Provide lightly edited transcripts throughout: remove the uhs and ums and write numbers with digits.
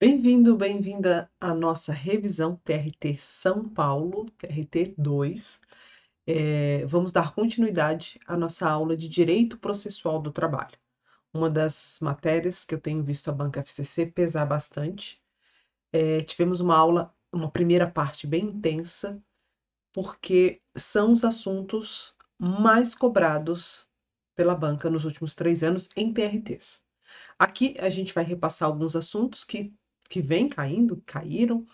Bem-vindo, bem-vinda à nossa revisão TRT São Paulo, TRT 2. Vamos dar continuidade à nossa aula de Direito Processual do Trabalho, uma das matérias que eu tenho visto a banca FCC pesar bastante. Tivemos uma primeira parte bem intensa, porque são os assuntos mais cobrados pela banca nos últimos 3 anos em TRTs. Aqui a gente vai repassar alguns assuntos que vêm caíram,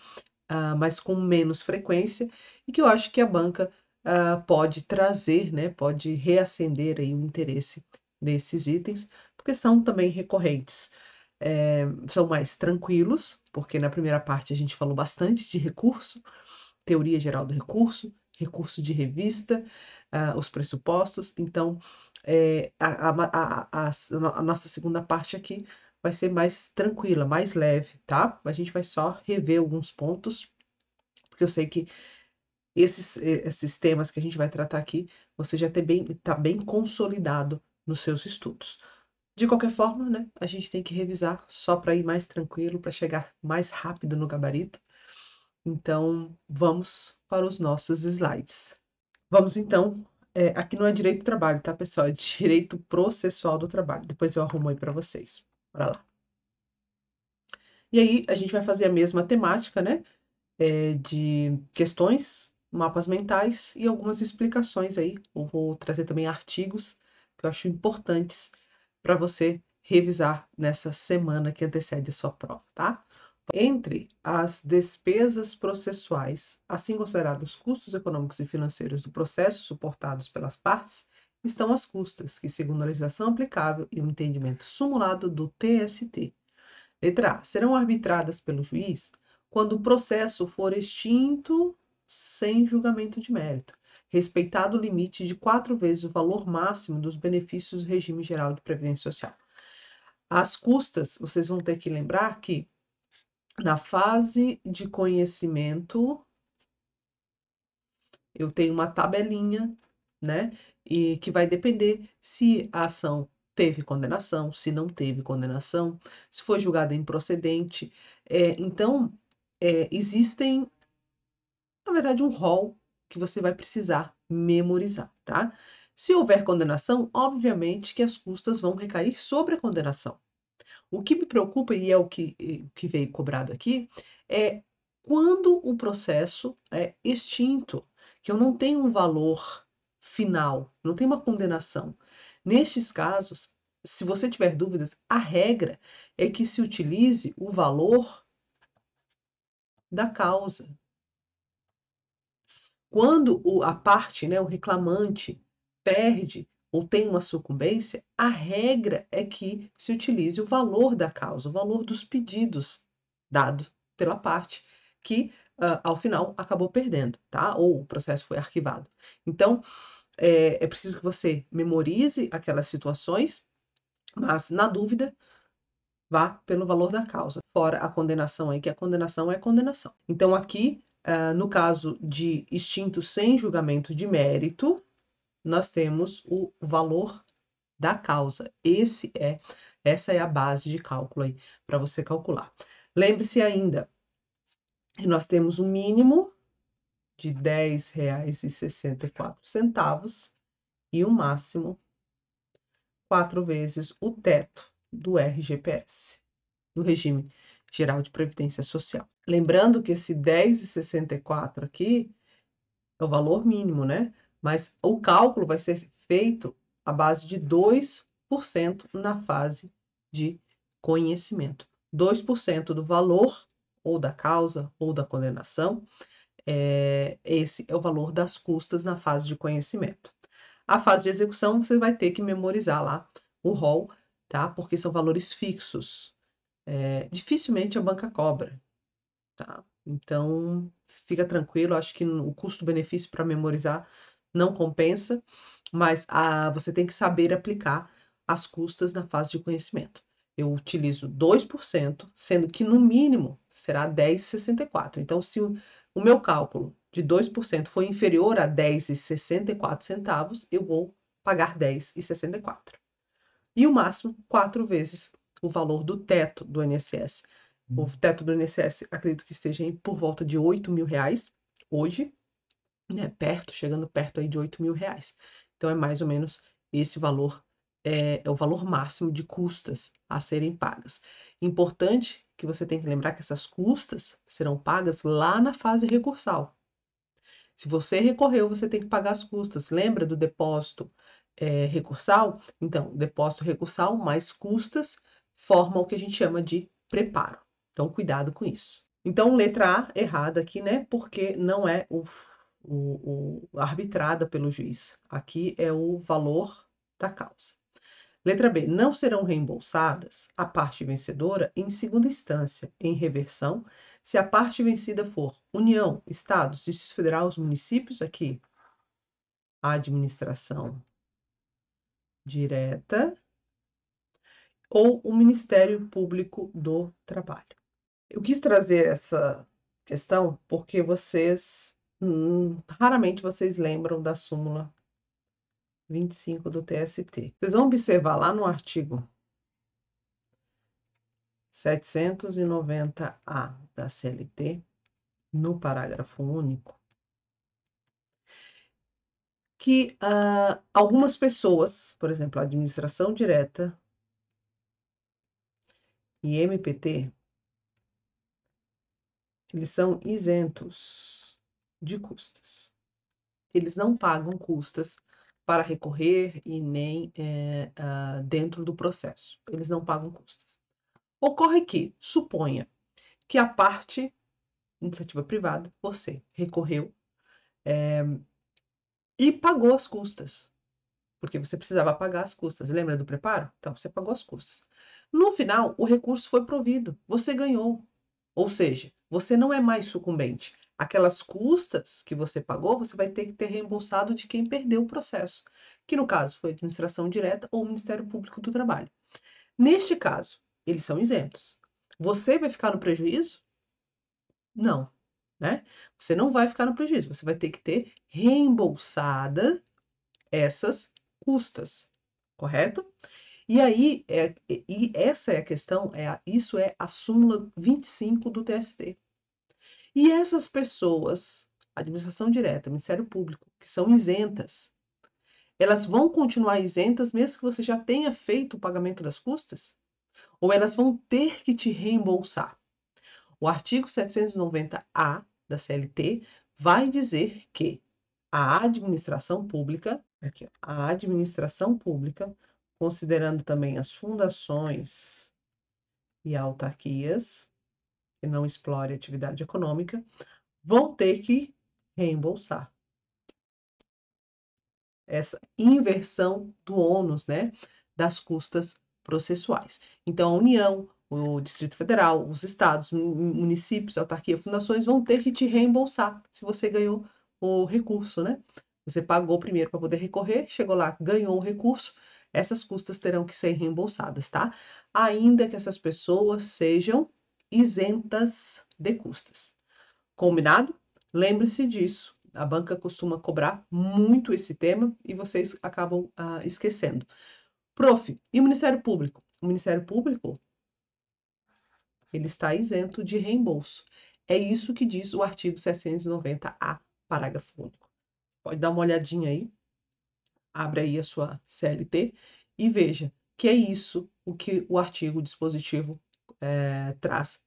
mas com menos frequência, e que eu acho que a banca pode trazer, né, pode reacender aí o interesse desses itens, porque são também recorrentes. São mais tranquilos, porque na primeira parte a gente falou bastante de recurso, teoria geral do recurso, recurso de revista, os pressupostos. Então, a nossa segunda parte aqui vai ser mais tranquila, mais leve, tá? A gente vai só rever alguns pontos, porque eu sei que esses temas que a gente vai tratar aqui, você já está bem consolidado nos seus estudos. De qualquer forma, né, a gente tem que revisar só para ir mais tranquilo, para chegar mais rápido no gabarito. Então, vamos para os nossos slides. Vamos então, aqui não é direito do trabalho, tá, pessoal? É direito processual do trabalho. Depois eu arrumo aí para vocês. Bora lá. E aí, a gente vai fazer a mesma temática, né? De questões, mapas mentais e algumas explicações aí. Eu vou trazer também artigos que eu acho importantes para você revisar nessa semana que antecede a sua prova, tá? Entre as despesas processuais, assim considerados custos econômicos e financeiros do processo suportados pelas partes, estão as custas, que, segundo a legislação aplicável e o entendimento sumulado do TST. Letra A. Serão arbitradas pelo juiz quando o processo for extinto sem julgamento de mérito, respeitado o limite de 4 vezes o valor máximo dos benefícios do regime geral de previdência social. As custas, vocês vão ter que lembrar que na fase de conhecimento, eu tenho uma tabelinha, né? E que vai depender se a ação teve condenação, se não teve condenação, se foi julgada improcedente. Então, existem, na verdade, um rol que você vai precisar memorizar, tá? Se houver condenação, obviamente que as custas vão recair sobre a condenação. O que me preocupa, e é o que veio cobrado aqui, é quando o processo é extinto, que eu não tenho um valor final, não tenho uma condenação. Nestes casos, se você tiver dúvidas, a regra é que se utilize o valor da causa. Quando a parte, né, o reclamante, perde ou tem uma sucumbência, a regra é que se utilize o valor da causa, o valor dos pedidos dado pela parte que, ao final, acabou perdendo, tá? Ou o processo foi arquivado. Então, é preciso que você memorize aquelas situações, mas, na dúvida, vá pelo valor da causa, fora a condenação aí, que a condenação é condenação. Então, aqui, no caso de extinto sem julgamento de mérito, nós temos o valor da causa. Essa é a base de cálculo aí para você calcular. Lembre-se ainda que nós temos um mínimo de R$ 10,64 e um máximo 4 vezes o teto do RGPS, do Regime Geral de Previdência Social. Lembrando que esse 10,64 aqui é o valor mínimo, né? Mas o cálculo vai ser feito à base de 2% na fase de conhecimento. 2% do valor, ou da causa, ou da condenação, esse é o valor das custas na fase de conhecimento. A fase de execução, você vai ter que memorizar lá o rol, tá? Porque são valores fixos. Dificilmente a banca cobra, tá? Então, fica tranquilo, acho que o custo-benefício para memorizar não compensa, mas você tem que saber aplicar as custas na fase de conhecimento. Eu utilizo 2%, sendo que no mínimo será 10,64. Então, se o meu cálculo de 2% foi inferior a 10,64 centavos, eu vou pagar 10,64. E o máximo, 4 vezes o valor do teto do INSS. O teto do INSS, acredito que esteja por volta de R$ 8.000 hoje, né? Chegando perto aí de R$ 8.000. Então, é mais ou menos esse valor, é o valor máximo de custas a serem pagas. Importante que você tem que lembrar que essas custas serão pagas lá na fase recursal. Se você recorreu, você tem que pagar as custas. Lembra do depósito recursal? Então, depósito recursal mais custas formam o que a gente chama de preparo. Então, cuidado com isso. Então, letra A errada aqui, né? Porque não é o arbitrada pelo juiz. Aqui é o valor da causa. Letra B. Não serão reembolsadas a parte vencedora em segunda instância, em reversão, se a parte vencida for União, Estados, Distrito Federal, os municípios, aqui, a administração direta, ou o Ministério Público do Trabalho. Eu quis trazer essa questão porque raramente vocês lembram da súmula 25 do TST. Vocês vão observar lá no artigo 790-A da CLT, no parágrafo único, que algumas pessoas, por exemplo, a administração direta e MPT, eles são isentos de custas. Eles não pagam custas para recorrer e nem dentro do processo. Eles não pagam custas. Ocorre que, suponha que a parte iniciativa privada, você recorreu e pagou as custas, porque você precisava pagar as custas. Lembra do preparo? Então, você pagou as custas. No final, o recurso foi provido, você ganhou. Ou seja, você não é mais sucumbente. Aquelas custas que você pagou, você vai ter que ter reembolsado de quem perdeu o processo, que no caso foi a administração direta ou o Ministério Público do Trabalho. Neste caso, eles são isentos. Você vai ficar no prejuízo? Não, né? Você não vai ficar no prejuízo, você vai ter que ter reembolsada essas custas, correto? E aí, e essa é a questão, isso é a súmula 25 do TST. E essas pessoas, administração direta, Ministério Público, que são isentas, elas vão continuar isentas mesmo que você já tenha feito o pagamento das custas? Ou elas vão ter que te reembolsar? O artigo 790-A da CLT vai dizer que a administração pública, aqui, a administração pública, considerando também as fundações e autarquias, que não explore atividade econômica, vão ter que reembolsar essa inversão do ônus, né, das custas processuais. Então, a União, o Distrito Federal, os estados, municípios, autarquia, fundações vão ter que te reembolsar se você ganhou o recurso, né? Você pagou primeiro para poder recorrer, chegou lá, ganhou o recurso, essas custas terão que ser reembolsadas, tá? Ainda que essas pessoas sejam isentas de custas. Combinado? Lembre-se disso. A banca costuma cobrar muito esse tema e vocês acabam esquecendo. Prof, e o Ministério Público? O Ministério Público, ele está isento de reembolso. É isso que diz o artigo 790-A, parágrafo único. Pode dar uma olhadinha aí, abre aí a sua CLT e veja que é isso o que o artigo dispositivo traz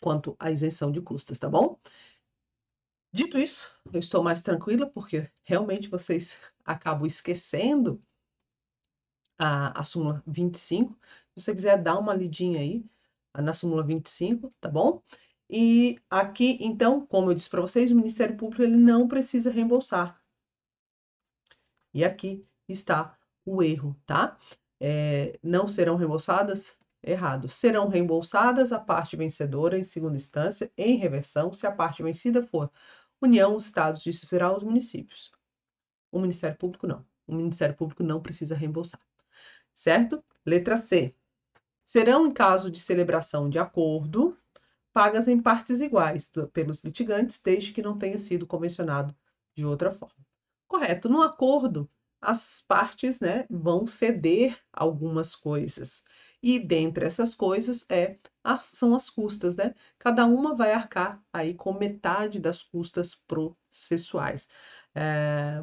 quanto à isenção de custas, tá bom? Dito isso, eu estou mais tranquila porque realmente vocês acabam esquecendo a súmula 25. Se você quiser dar uma lidinha aí na súmula 25, tá bom? E aqui, então, como eu disse para vocês, o Ministério Público ele não precisa reembolsar. E aqui está o erro, tá? Não serão reembolsadas? Errado. Serão reembolsadas a parte vencedora em segunda instância, em reversão, se a parte vencida for União, Estados, Distrito Federal, os municípios. O Ministério Público não. O Ministério Público não precisa reembolsar. Certo? Letra C. Serão, em caso de celebração de acordo, pagas em partes iguais pelos litigantes, desde que não tenha sido convencionado de outra forma. Correto. No acordo, as partes, né, vão ceder algumas coisas. E dentre essas coisas são as custas, né? Cada uma vai arcar aí com metade das custas processuais.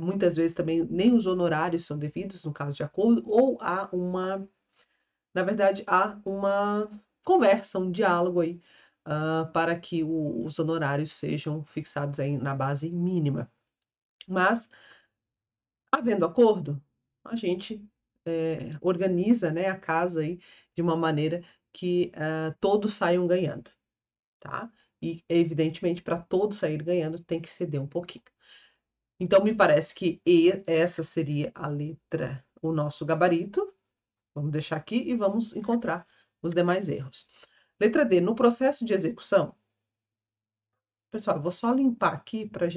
Muitas vezes também nem os honorários são devidos no caso de acordo, ou na verdade, há uma conversa, um diálogo aí, para que os honorários sejam fixados aí na base mínima. Mas, havendo acordo, a gente organiza, né, a casa aí de uma maneira que todos saiam ganhando, tá? E, evidentemente, para todos saírem ganhando, tem que ceder um pouquinho. Então, me parece que essa seria a letra, o nosso gabarito. Vamos deixar aqui e vamos encontrar os demais erros. Letra D, no processo de execução. Pessoal, eu vou só limpar aqui para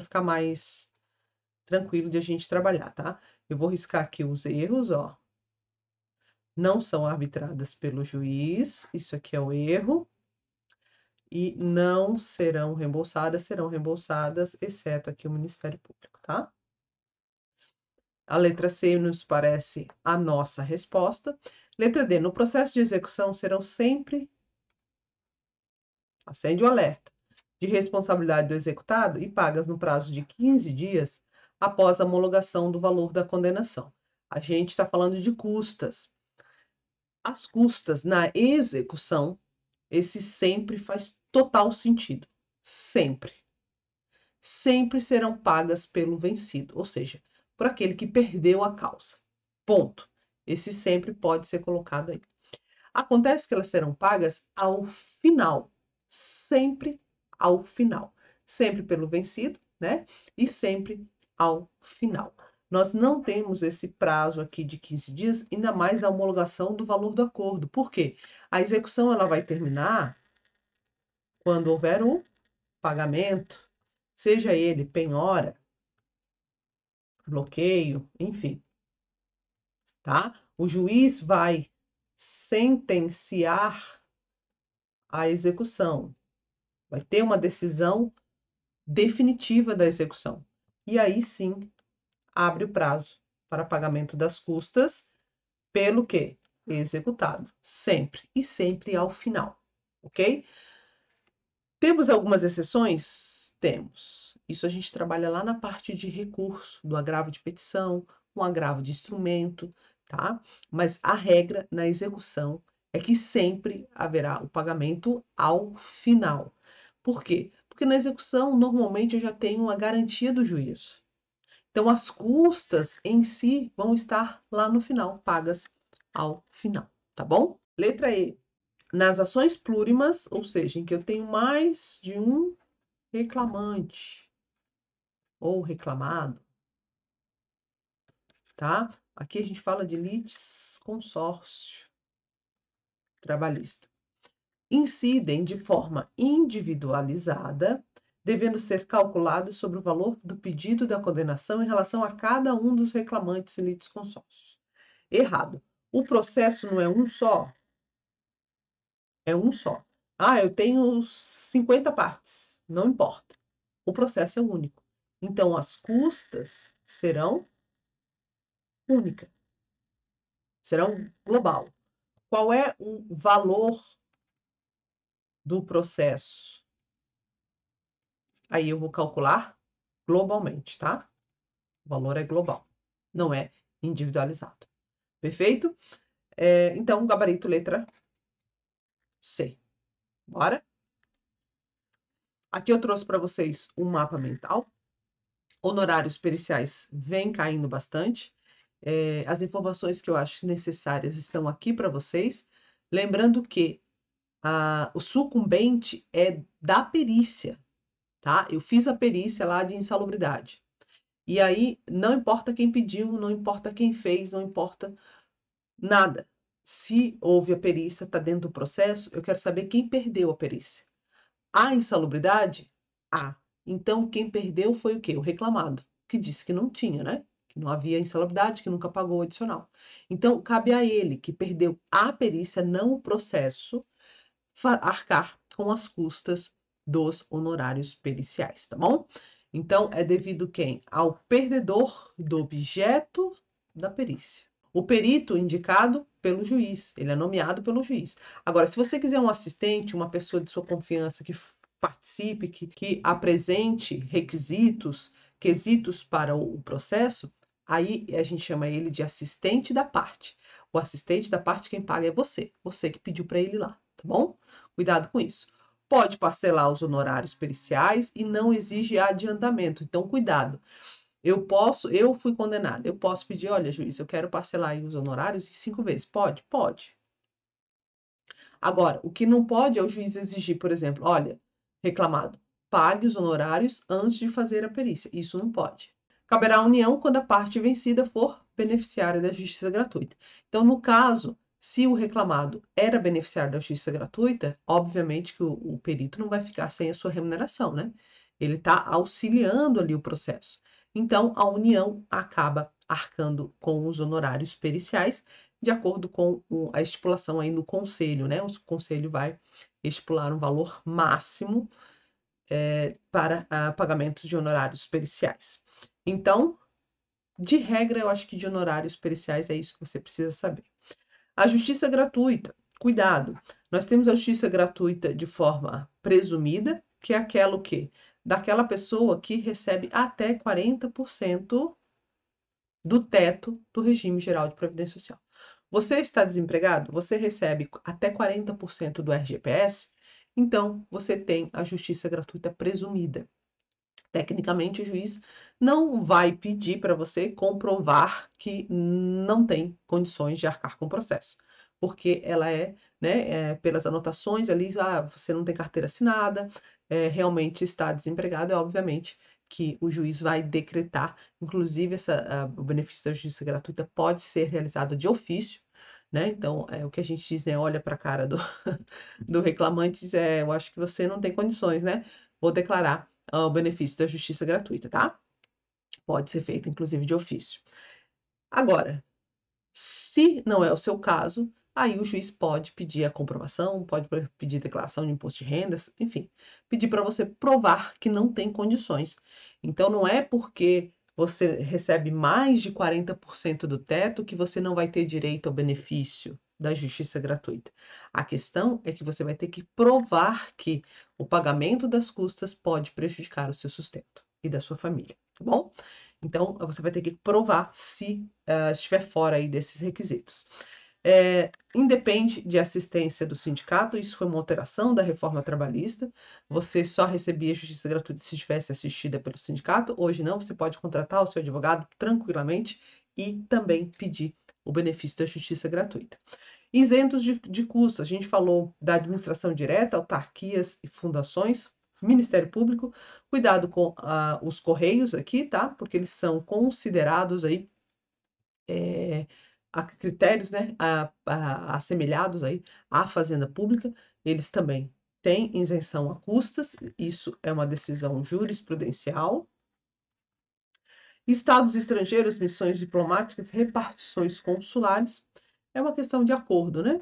ficar mais tranquilo de a gente trabalhar, tá? Eu vou riscar aqui os erros, ó. Não são arbitradas pelo juiz, isso aqui é o erro. E não serão reembolsadas, exceto aqui o Ministério Público, tá? A letra C nos parece a nossa resposta. Letra D, no processo de execução serão sempre, acende o alerta, de responsabilidade do executado e pagas no prazo de 15 dias após a homologação do valor da condenação. A gente está falando de custas. As custas na execução, esse sempre faz total sentido. Sempre. Sempre serão pagas pelo vencido, ou seja, por aquele que perdeu a causa. Ponto. Esse sempre pode ser colocado aí. Acontece que elas serão pagas ao final, sempre ao final. Sempre pelo vencido, né? E sempre ao final. Nós não temos esse prazo aqui de 15 dias, ainda mais na homologação do valor do acordo. Por quê? A execução ela vai terminar quando houver o pagamento, seja ele penhora, bloqueio, enfim, tá? O juiz vai sentenciar a execução. Vai ter uma decisão definitiva da execução. E aí sim, abre o prazo para pagamento das custas pelo que? Executado. Sempre. E sempre ao final. Ok? Temos algumas exceções? Temos. Isso a gente trabalha lá na parte de recurso, do agravo de petição, um agravo de instrumento, tá? Mas a regra na execução é que sempre haverá o pagamento ao final. Por quê? Porque na execução, normalmente, eu já tenho a garantia do juízo. Então, as custas em si vão estar lá no final, pagas ao final, tá bom? Letra E. Nas ações plurimas, ou seja, em que eu tenho mais de um reclamante ou reclamado, tá? Aqui a gente fala de litisconsórcio trabalhista. Incidem de forma individualizada, devendo ser calculados sobre o valor do pedido da condenação em relação a cada um dos reclamantes em litisconsórcios. Errado. O processo não é um só? É um só. Ah, eu tenho 50 partes. Não importa. O processo é único. Então, as custas serão únicas. Serão global. Qual é o valor do processo? Aí eu vou calcular globalmente, tá? O valor é global, não é individualizado. Perfeito? Então, gabarito letra C. Bora? Aqui eu trouxe para vocês um mapa mental. Honorários periciais vem caindo bastante. As informações que eu acho necessárias estão aqui para vocês. Lembrando que o sucumbente é da perícia, tá? Eu fiz a perícia lá de insalubridade. E aí, não importa quem pediu, não importa quem fez, não importa nada. Se houve a perícia, está dentro do processo, eu quero saber quem perdeu a perícia. A insalubridade? Então, quem perdeu foi o quê? O reclamado, que disse que não tinha, né? Que não havia insalubridade, que nunca pagou o adicional. Então, cabe a ele, que perdeu a perícia, não o processo, arcar com as custas dos honorários periciais, tá bom? Então, é devido quem? Ao perdedor do objeto da perícia. O perito indicado pelo juiz, ele é nomeado pelo juiz. Agora, se você quiser um assistente, uma pessoa de sua confiança que participe, que apresente requisitos, quesitos para o processo, aí a gente chama ele de assistente da parte. O assistente da parte, quem paga é você que pediu para ele lá, tá bom? Cuidado com isso. Pode parcelar os honorários periciais e não exige adiantamento, então cuidado. Eu fui condenada, eu posso pedir, olha, juiz, eu quero parcelar aí os honorários em 5 vezes. Pode? Pode. Agora, o que não pode é o juiz exigir, por exemplo, olha, reclamado, pague os honorários antes de fazer a perícia. Isso não pode. Caberá à União quando a parte vencida for beneficiária da justiça gratuita. Então, no caso, se o reclamado era beneficiário da justiça gratuita, obviamente que o perito não vai ficar sem a sua remuneração, né? Ele está auxiliando ali o processo. Então, a União acaba arcando com os honorários periciais, de acordo com a estipulação aí no conselho, né? O conselho vai estipular um valor máximo para pagamentos de honorários periciais. Então, de regra, eu acho que de honorários periciais é isso que você precisa saber. A justiça gratuita, cuidado. Nós temos a justiça gratuita de forma presumida, que é aquela o quê? Daquela pessoa que recebe até 40% do teto do regime geral de previdência social. Você está desempregado? Você recebe até 40% do RGPS? Então, você tem a justiça gratuita presumida. Tecnicamente, o juiz não vai pedir para você comprovar que não tem condições de arcar com o processo, porque ela pelas anotações ali, você não tem carteira assinada, realmente está desempregado, é obviamente que o juiz vai decretar, inclusive o benefício da justiça gratuita pode ser realizado de ofício, né? Então, o que a gente diz, né? Olha para a cara do reclamante e diz, eu acho que você não tem condições, né? Vou declarar o benefício da justiça gratuita, tá? Pode ser feito, inclusive, de ofício. Agora, se não é o seu caso, aí o juiz pode pedir a comprovação, pode pedir declaração de imposto de rendas, enfim, pedir para você provar que não tem condições. Então, não é porque você recebe mais de 40% do teto que você não vai ter direito ao benefício da justiça gratuita. A questão é que você vai ter que provar que o pagamento das custas pode prejudicar o seu sustento e da sua família, tá bom? Então, você vai ter que provar se estiver fora aí desses requisitos. Independe de assistência do sindicato, isso foi uma alteração da reforma trabalhista. Você só recebia justiça gratuita se estivesse assistida pelo sindicato. Hoje não, você pode contratar o seu advogado tranquilamente e também pedir o benefício da justiça gratuita. Isentos de custos, a gente falou da administração direta, autarquias e fundações, Ministério Público, cuidado com os Correios aqui, tá? Porque eles são considerados aí a critérios, né, assemelhados aí à Fazenda Pública, eles também têm isenção a custas, isso é uma decisão jurisprudencial. Estados estrangeiros, missões diplomáticas, repartições consulares, é uma questão de acordo, né?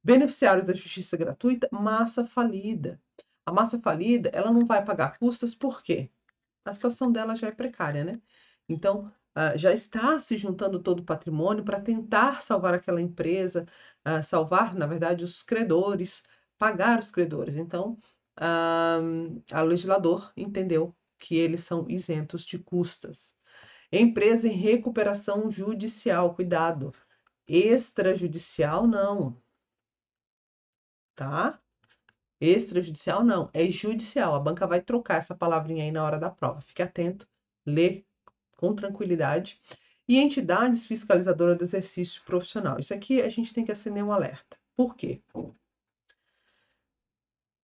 Beneficiários da justiça gratuita, massa falida. A massa falida, ela não vai pagar custas, por quê? A situação dela já é precária, né? Então, já está se juntando todo o patrimônio para tentar salvar aquela empresa, salvar, na verdade, os credores, pagar os credores. Então, o legislador entendeu que eles são isentos de custas. Empresa em recuperação judicial, cuidado. Extrajudicial, não, tá? Extrajudicial, não, é judicial. A banca vai trocar essa palavrinha aí na hora da prova. Fique atento, lê com tranquilidade. E entidades fiscalizadoras do exercício profissional. Isso aqui a gente tem que acender um alerta. Por quê?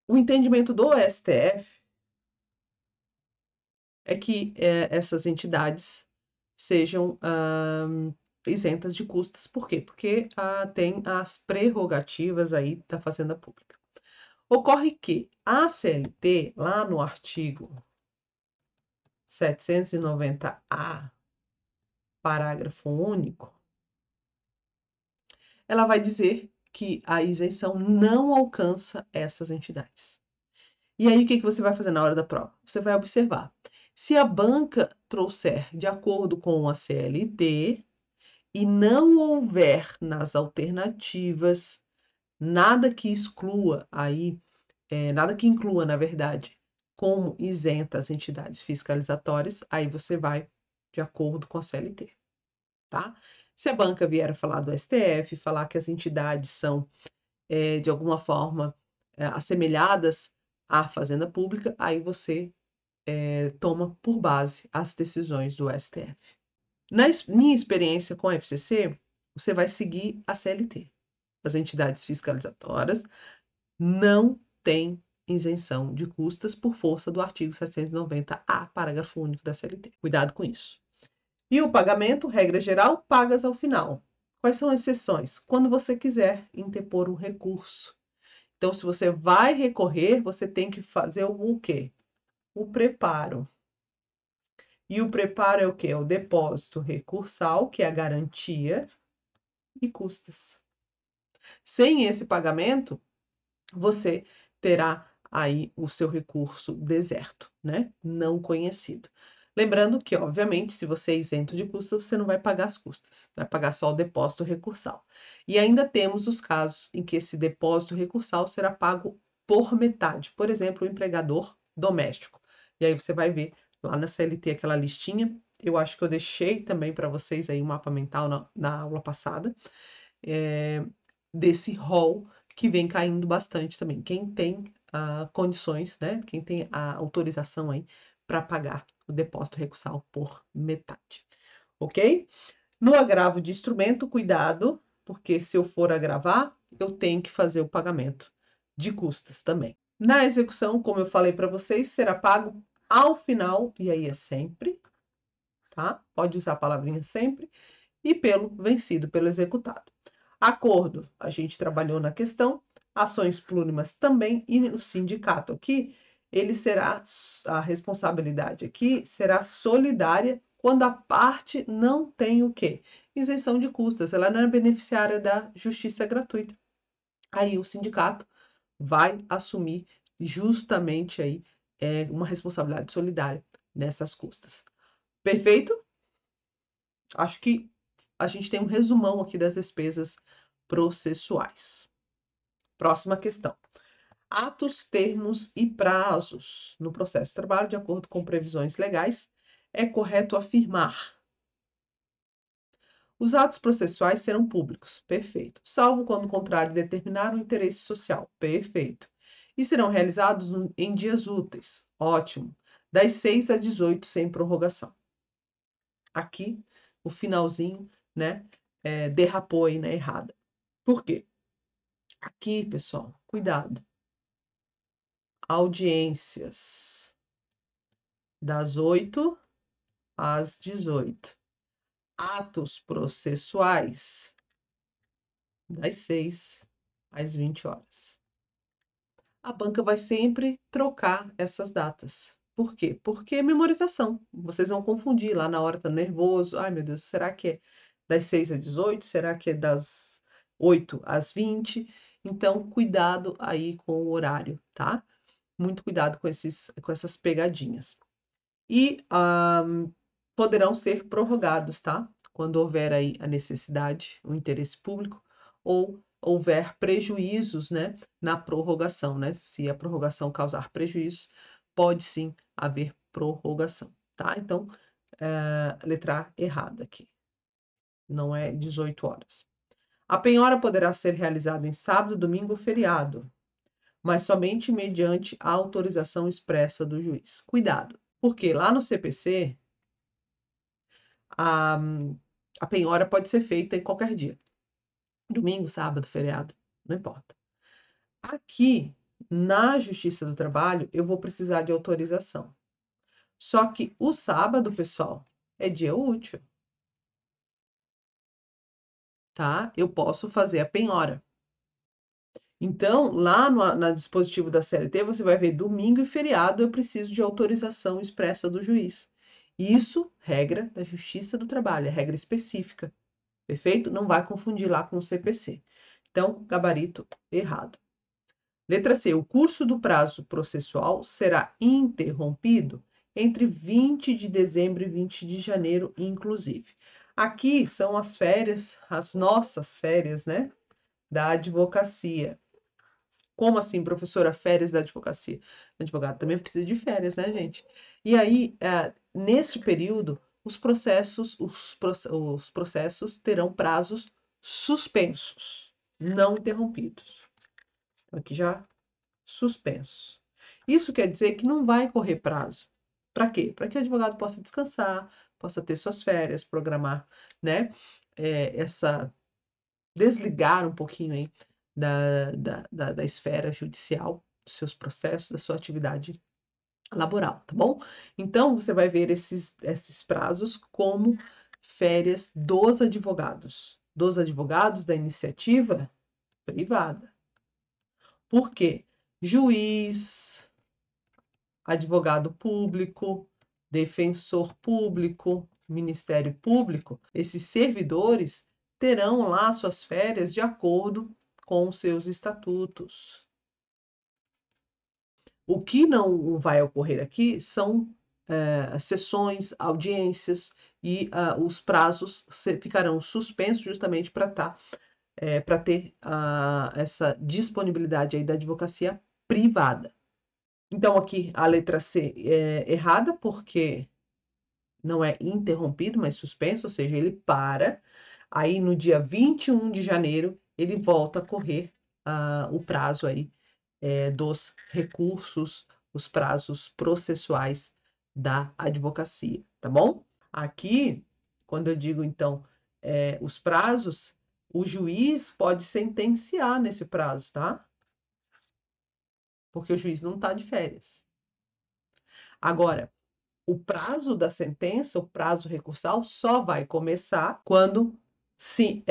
O entendimento do STF é que essas entidades sejam isentas de custas. Por quê? Porque tem as prerrogativas aí da Fazenda Pública. Ocorre que a CLT, lá no artigo 790-A, parágrafo único, ela vai dizer que a isenção não alcança essas entidades. E aí, o que você vai fazer na hora da prova? Você vai observar. Se a banca trouxer de acordo com a CLT, e não houver nas alternativas nada que exclua aí, nada que inclua, na verdade, como isenta as entidades fiscalizatórias, aí você vai de acordo com a CLT, tá? Se a banca vier a falar do STF, falar que as entidades são, de alguma forma, assemelhadas à fazenda pública, aí você toma por base as decisões do STF. Na minha experiência com a FCC, você vai seguir a CLT. As entidades fiscalizatórias não têm isenção de custas por força do artigo 790-A, parágrafo único da CLT. Cuidado com isso. E o pagamento, regra geral, pagas ao final. Quais são as exceções? Quando você quiser interpor um recurso. Então, se você vai recorrer, você tem que fazer o quê? O preparo. E o preparo é o quê? É o depósito recursal, que é a garantia, e custas. Sem esse pagamento, você terá aí o seu recurso deserto, né? Não conhecido. Lembrando que, obviamente, se você é isento de custas, você não vai pagar as custas, vai pagar só o depósito recursal. E ainda temos os casos em que esse depósito recursal será pago por metade, por exemplo, o empregador doméstico. E aí você vai ver lá na CLT aquela listinha. Eu acho que eu deixei também para vocês aí um mapa mental na aula passada, desse rol que vem caindo bastante também. Quem tem condições, né? Quem tem a autorização aí para pagar o depósito recursal por metade, ok? No agravo de instrumento, cuidado, porque se eu for agravar, eu tenho que fazer o pagamento de custas também. Na execução, como eu falei para vocês, será pago ao final, e aí é sempre, tá? Pode usar a palavrinha sempre, e pelo vencido, pelo executado. Acordo, a gente trabalhou na questão, ações plurimas também, e o sindicato aqui, ele será, a responsabilidade aqui será solidária quando a parte não tem o quê? Isenção de custas, ela não é beneficiária da justiça gratuita. Aí o sindicato vai assumir justamente aí uma responsabilidade solidária nessas custas. Perfeito? Acho que a gente tem um resumão aqui das despesas processuais. Próxima questão. Atos, termos e prazos no processo de trabalho, de acordo com previsões legais, é correto afirmar: os atos processuais serão públicos, perfeito, salvo quando o contrário determinar o interesse social, perfeito, e serão realizados em dias úteis, ótimo, das 6 às 18 sem prorrogação. Aqui, o finalzinho, né, derrapou aí na errada. Por quê? Aqui, pessoal, cuidado. Audiências das 8 às 18. Atos processuais das 6 às 20 horas. A banca vai sempre trocar essas datas. Por quê? Porque é memorização. Vocês vão confundir lá na hora, tá nervoso. Ai, meu Deus, será que é das 6 às 18? Será que é das 8 às 20? Então, cuidado aí com o horário, tá? Muito cuidado com essas pegadinhas. E poderão ser prorrogados, tá? Quando houver aí a necessidade, o interesse público, ou houver prejuízos, né, na prorrogação, né? Se a prorrogação causar prejuízos, pode sim haver prorrogação, tá? Então, letra A errada aqui. Não é 18 horas. A penhora poderá ser realizada em sábado, domingo ou feriado, mas somente mediante a autorização expressa do juiz. Cuidado, porque lá no CPC, a penhora pode ser feita em qualquer dia. Domingo, sábado, feriado, não importa. Aqui, na Justiça do Trabalho, eu vou precisar de autorização. Só que o sábado, pessoal, é dia útil. Tá? Eu posso fazer a penhora. Então, lá no dispositivo da CLT, você vai ver domingo e feriado, eu preciso de autorização expressa do juiz. Isso, regra da Justiça do Trabalho, é regra específica. Perfeito? Não vai confundir lá com o CPC. Então, gabarito errado. Letra C. O curso do prazo processual será interrompido entre 20 de dezembro e 20 de janeiro, inclusive. Aqui são as férias, as nossas férias, né, da advocacia. Como assim, professora, férias da advocacia? Advogado também precisa de férias, né, gente? E aí, nesse período, os processos terão prazos suspensos, não interrompidos. Aqui já suspenso. Isso quer dizer que não vai correr prazo. Para quê? Para que o advogado possa descansar, possa ter suas férias, programar, né? Desligar um pouquinho aí da esfera judicial, dos seus processos, da sua atividade laboral, tá bom? Então, você vai ver esses prazos como férias dos advogados da iniciativa privada. Por quê? Juiz, advogado público, defensor público, Ministério Público, esses servidores terão lá suas férias de acordo com os seus estatutos. O que não vai ocorrer aqui são sessões, audiências e os prazos ficarão suspensos justamente para ter essa disponibilidade aí da advocacia privada. Então, aqui a letra C é errada, porque não é interrompido, mas suspenso, ou seja, ele para. Aí, no dia 21 de janeiro, ele volta a correr o prazo aí dos recursos, os prazos processuais da advocacia, tá bom? Aqui, quando eu digo, então, os prazos, o juiz pode sentenciar nesse prazo, tá? Porque o juiz não está de férias. Agora, o prazo da sentença, o prazo recursal, só vai começar quando se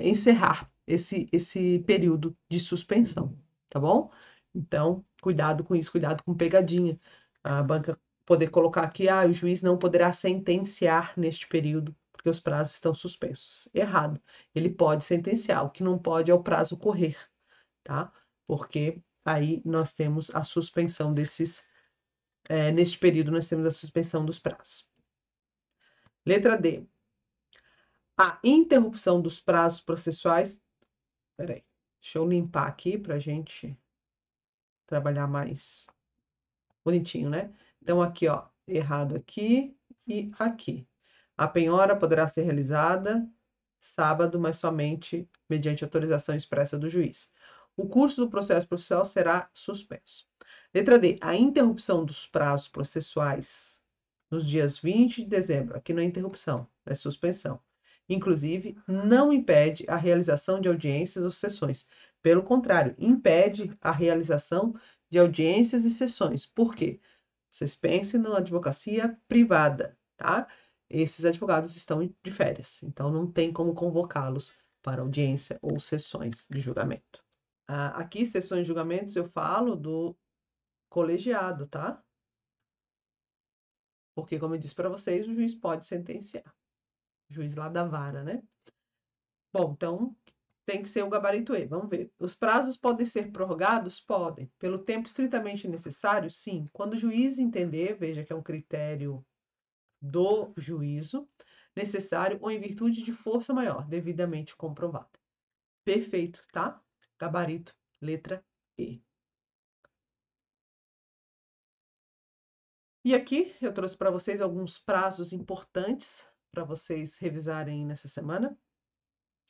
encerrar esse período de suspensão, tá bom? Então, cuidado com isso, cuidado com pegadinha. A banca poder colocar aqui, o juiz não poderá sentenciar neste período, porque os prazos estão suspensos. Errado. Ele pode sentenciar, o que não pode é o prazo correr, tá? Porque aí nós temos a suspensão neste período, nós temos a suspensão dos prazos. Letra D. A interrupção dos prazos processuais. Peraí, deixa eu limpar aqui para a gente trabalhar mais bonitinho, né? Então, aqui, ó, errado aqui e aqui. A penhora poderá ser realizada sábado, mas somente mediante autorização expressa do juiz. O curso do processo processual será suspenso. Letra D. A interrupção dos prazos processuais nos dias 20 de dezembro, aqui não é interrupção, é suspensão. Inclusive, não impede a realização de audiências ou sessões. Pelo contrário, impede a realização de audiências e sessões. Por quê? Vocês pensem na advocacia privada, tá? Esses advogados estão de férias, então não tem como convocá-los para audiência ou sessões de julgamento. Aqui, sessões de julgamentos, eu falo do colegiado, tá? Porque, como eu disse para vocês, o juiz pode sentenciar. O juiz lá da vara, né? Bom, então tem que ser o gabarito E. Vamos ver. Os prazos podem ser prorrogados? Podem. Pelo tempo estritamente necessário? Sim. Quando o juiz entender, veja que é um critério do juízo, necessário ou em virtude de força maior, devidamente comprovada. Perfeito, tá? Gabarito, letra E. E aqui eu trouxe para vocês alguns prazos importantes para vocês revisarem nessa semana.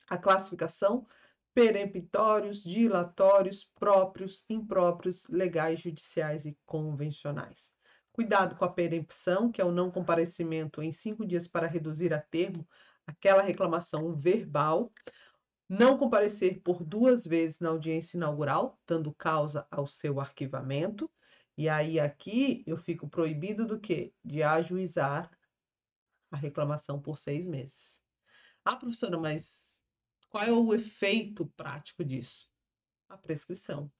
A classificação, peremptórios, dilatórios, próprios, impróprios, legais, judiciais e convencionais. Cuidado com a perempção, que é o não comparecimento em 5 dias para reduzir a termo aquela reclamação verbal. Não comparecer por 2 vezes na audiência inaugural, dando causa ao seu arquivamento. E aí aqui eu fico proibido do quê? De ajuizar a reclamação por 6 meses. Professora, mas qual é o efeito prático disso? A prescrição.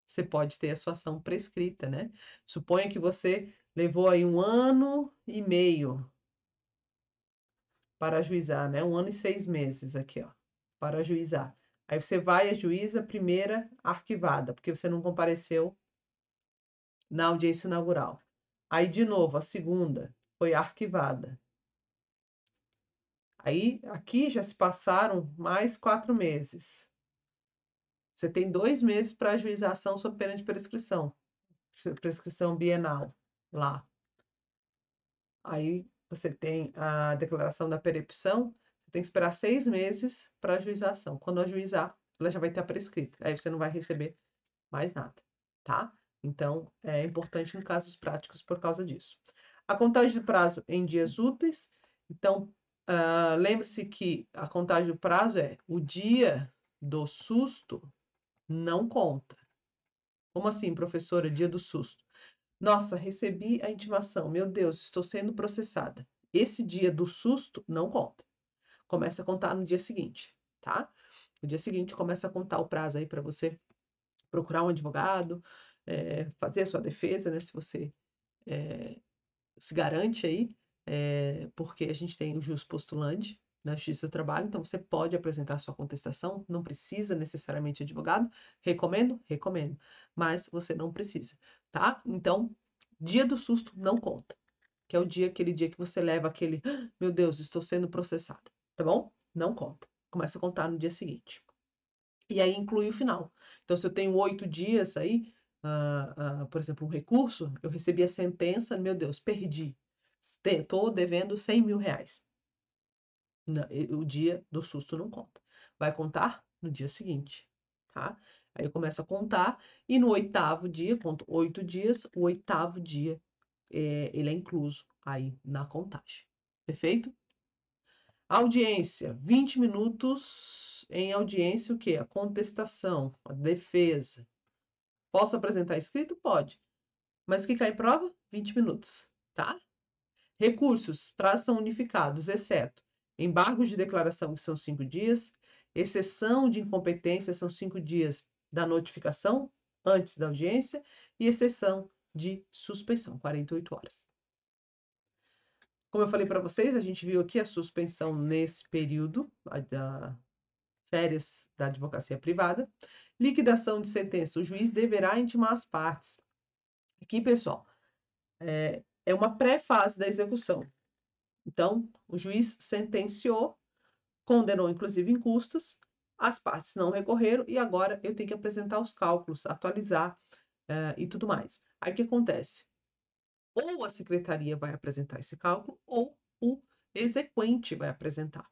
Você pode ter a sua ação prescrita, né? Suponha que você levou aí 1 ano e meio para ajuizar, né? 1 ano e 6 meses aqui, ó, para ajuizar. Aí você vai e ajuiza a primeira arquivada, porque você não compareceu na audiência inaugural. Aí, de novo, a segunda foi arquivada. Aí, aqui já se passaram mais 4 meses. Você tem 2 meses para ajuizar a ação sob pena de prescrição. Prescrição bienal, lá. Aí, você tem a declaração da perepção, você tem que esperar 6 meses para ajuizar a ação. Quando ajuizar, ela já vai estar prescrita. Aí, você não vai receber mais nada, tá? Então, é importante em casos práticos por causa disso. A contagem do prazo em dias úteis. Então, lembre-se que a contagem do prazo é o dia do susto não conta. Como assim, professora, dia do susto? Nossa, recebi a intimação. Meu Deus, estou sendo processada. Esse dia do susto não conta. Começa a contar no dia seguinte, tá? No dia seguinte começa a contar o prazo aí para você procurar um advogado, fazer a sua defesa, né? Se você se garante aí, porque a gente tem o jus postulante na Justiça do Trabalho, então você pode apresentar sua contestação, não precisa necessariamente advogado. Recomendo? Recomendo, mas você não precisa, tá? Então, dia do susto não conta, que é aquele dia que você leva aquele, meu Deus, estou sendo processada, tá bom? Não conta. Começa a contar no dia seguinte. E aí inclui o final. Então, se eu tenho 8 dias aí, por exemplo, um recurso, eu recebi a sentença, meu Deus, perdi. Estou devendo R$ 100.000. O dia do susto não conta. Vai contar no dia seguinte, tá? Aí eu começo a contar, e no 8º dia, conto 8 dias, o 8º dia, ele é incluso aí na contagem. Perfeito? Audiência, 20 minutos em audiência, o quê? A contestação, a defesa. Posso apresentar escrito? Pode. Mas o que cai em prova? 20 minutos, tá? Recursos, prazos são unificados, exceto embargos de declaração, que são 5 dias, exceção de incompetência, são 5 dias da notificação, antes da audiência, e exceção de suspensão, 48 horas. Como eu falei para vocês, a gente viu aqui a suspensão nesse período, da férias da advocacia privada. Liquidação de sentença. O juiz deverá intimar as partes. Aqui, pessoal, é uma pré-fase da execução. Então, o juiz sentenciou, condenou inclusive em custas, as partes não recorreram e agora eu tenho que apresentar os cálculos, atualizar e tudo mais. Aí o que acontece? Ou a secretaria vai apresentar esse cálculo ou o exequente vai apresentar.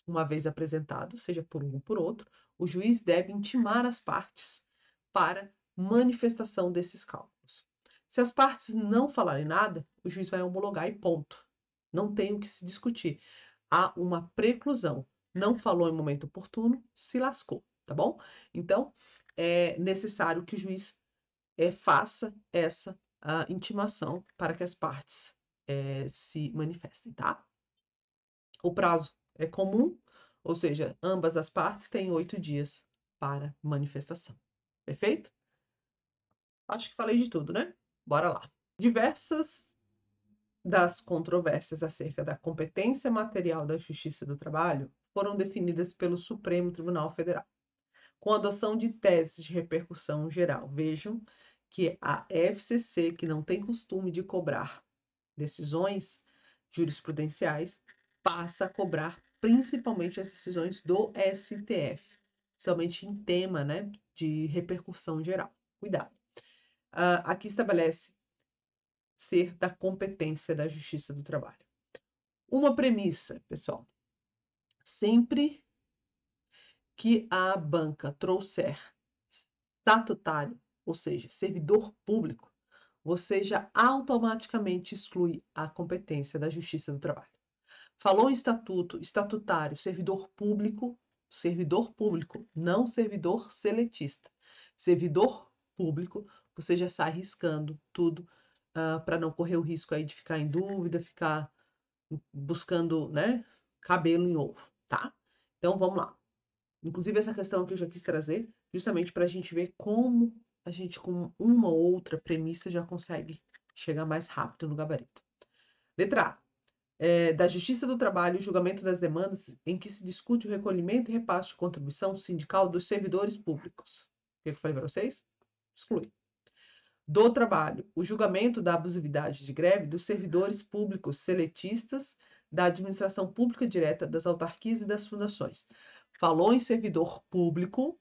Uma vez apresentado, seja por um ou por outro, o juiz deve intimar as partes para manifestação desses cálculos. Se as partes não falarem nada, o juiz vai homologar e ponto. Não tem o que se discutir. Há uma preclusão. Não falou em momento oportuno, se lascou, tá bom? Então, é necessário que o juiz faça essa intimação para que as partes se manifestem, tá? O prazo é comum, ou seja, ambas as partes têm 8 dias para manifestação. Perfeito? Acho que falei de tudo, né? Bora lá. Diversas das controvérsias acerca da competência material da Justiça do Trabalho foram definidas pelo Supremo Tribunal Federal, com adoção de teses de repercussão geral. Vejam que a FCC, que não tem costume de cobrar decisões jurisprudenciais, passa a cobrar principalmente as decisões do STF, somente em tema, né, de repercussão geral. Cuidado. Aqui estabelece ser da competência da Justiça do Trabalho. Uma premissa, pessoal, sempre que a banca trouxer estatutário, ou seja, servidor público, você já automaticamente exclui a competência da Justiça do Trabalho. Falou em estatuto, estatutário, servidor público, não servidor seletista. Servidor público, você já sai riscando tudo para não correr o risco aí de ficar em dúvida, ficar buscando, né, cabelo em ovo, tá? Então vamos lá. Inclusive essa questão que eu já quis trazer, justamente para a gente ver como a gente, com uma ou outra premissa, já consegue chegar mais rápido no gabarito. Letra A. Da Justiça do Trabalho, o julgamento das demandas em que se discute o recolhimento e repasse de contribuição sindical dos servidores públicos. O que eu falei para vocês? Exclui. do trabalho, o julgamento da abusividade de greve dos servidores públicos seletistas da administração pública direta, das autarquias e das fundações. Falou em servidor público,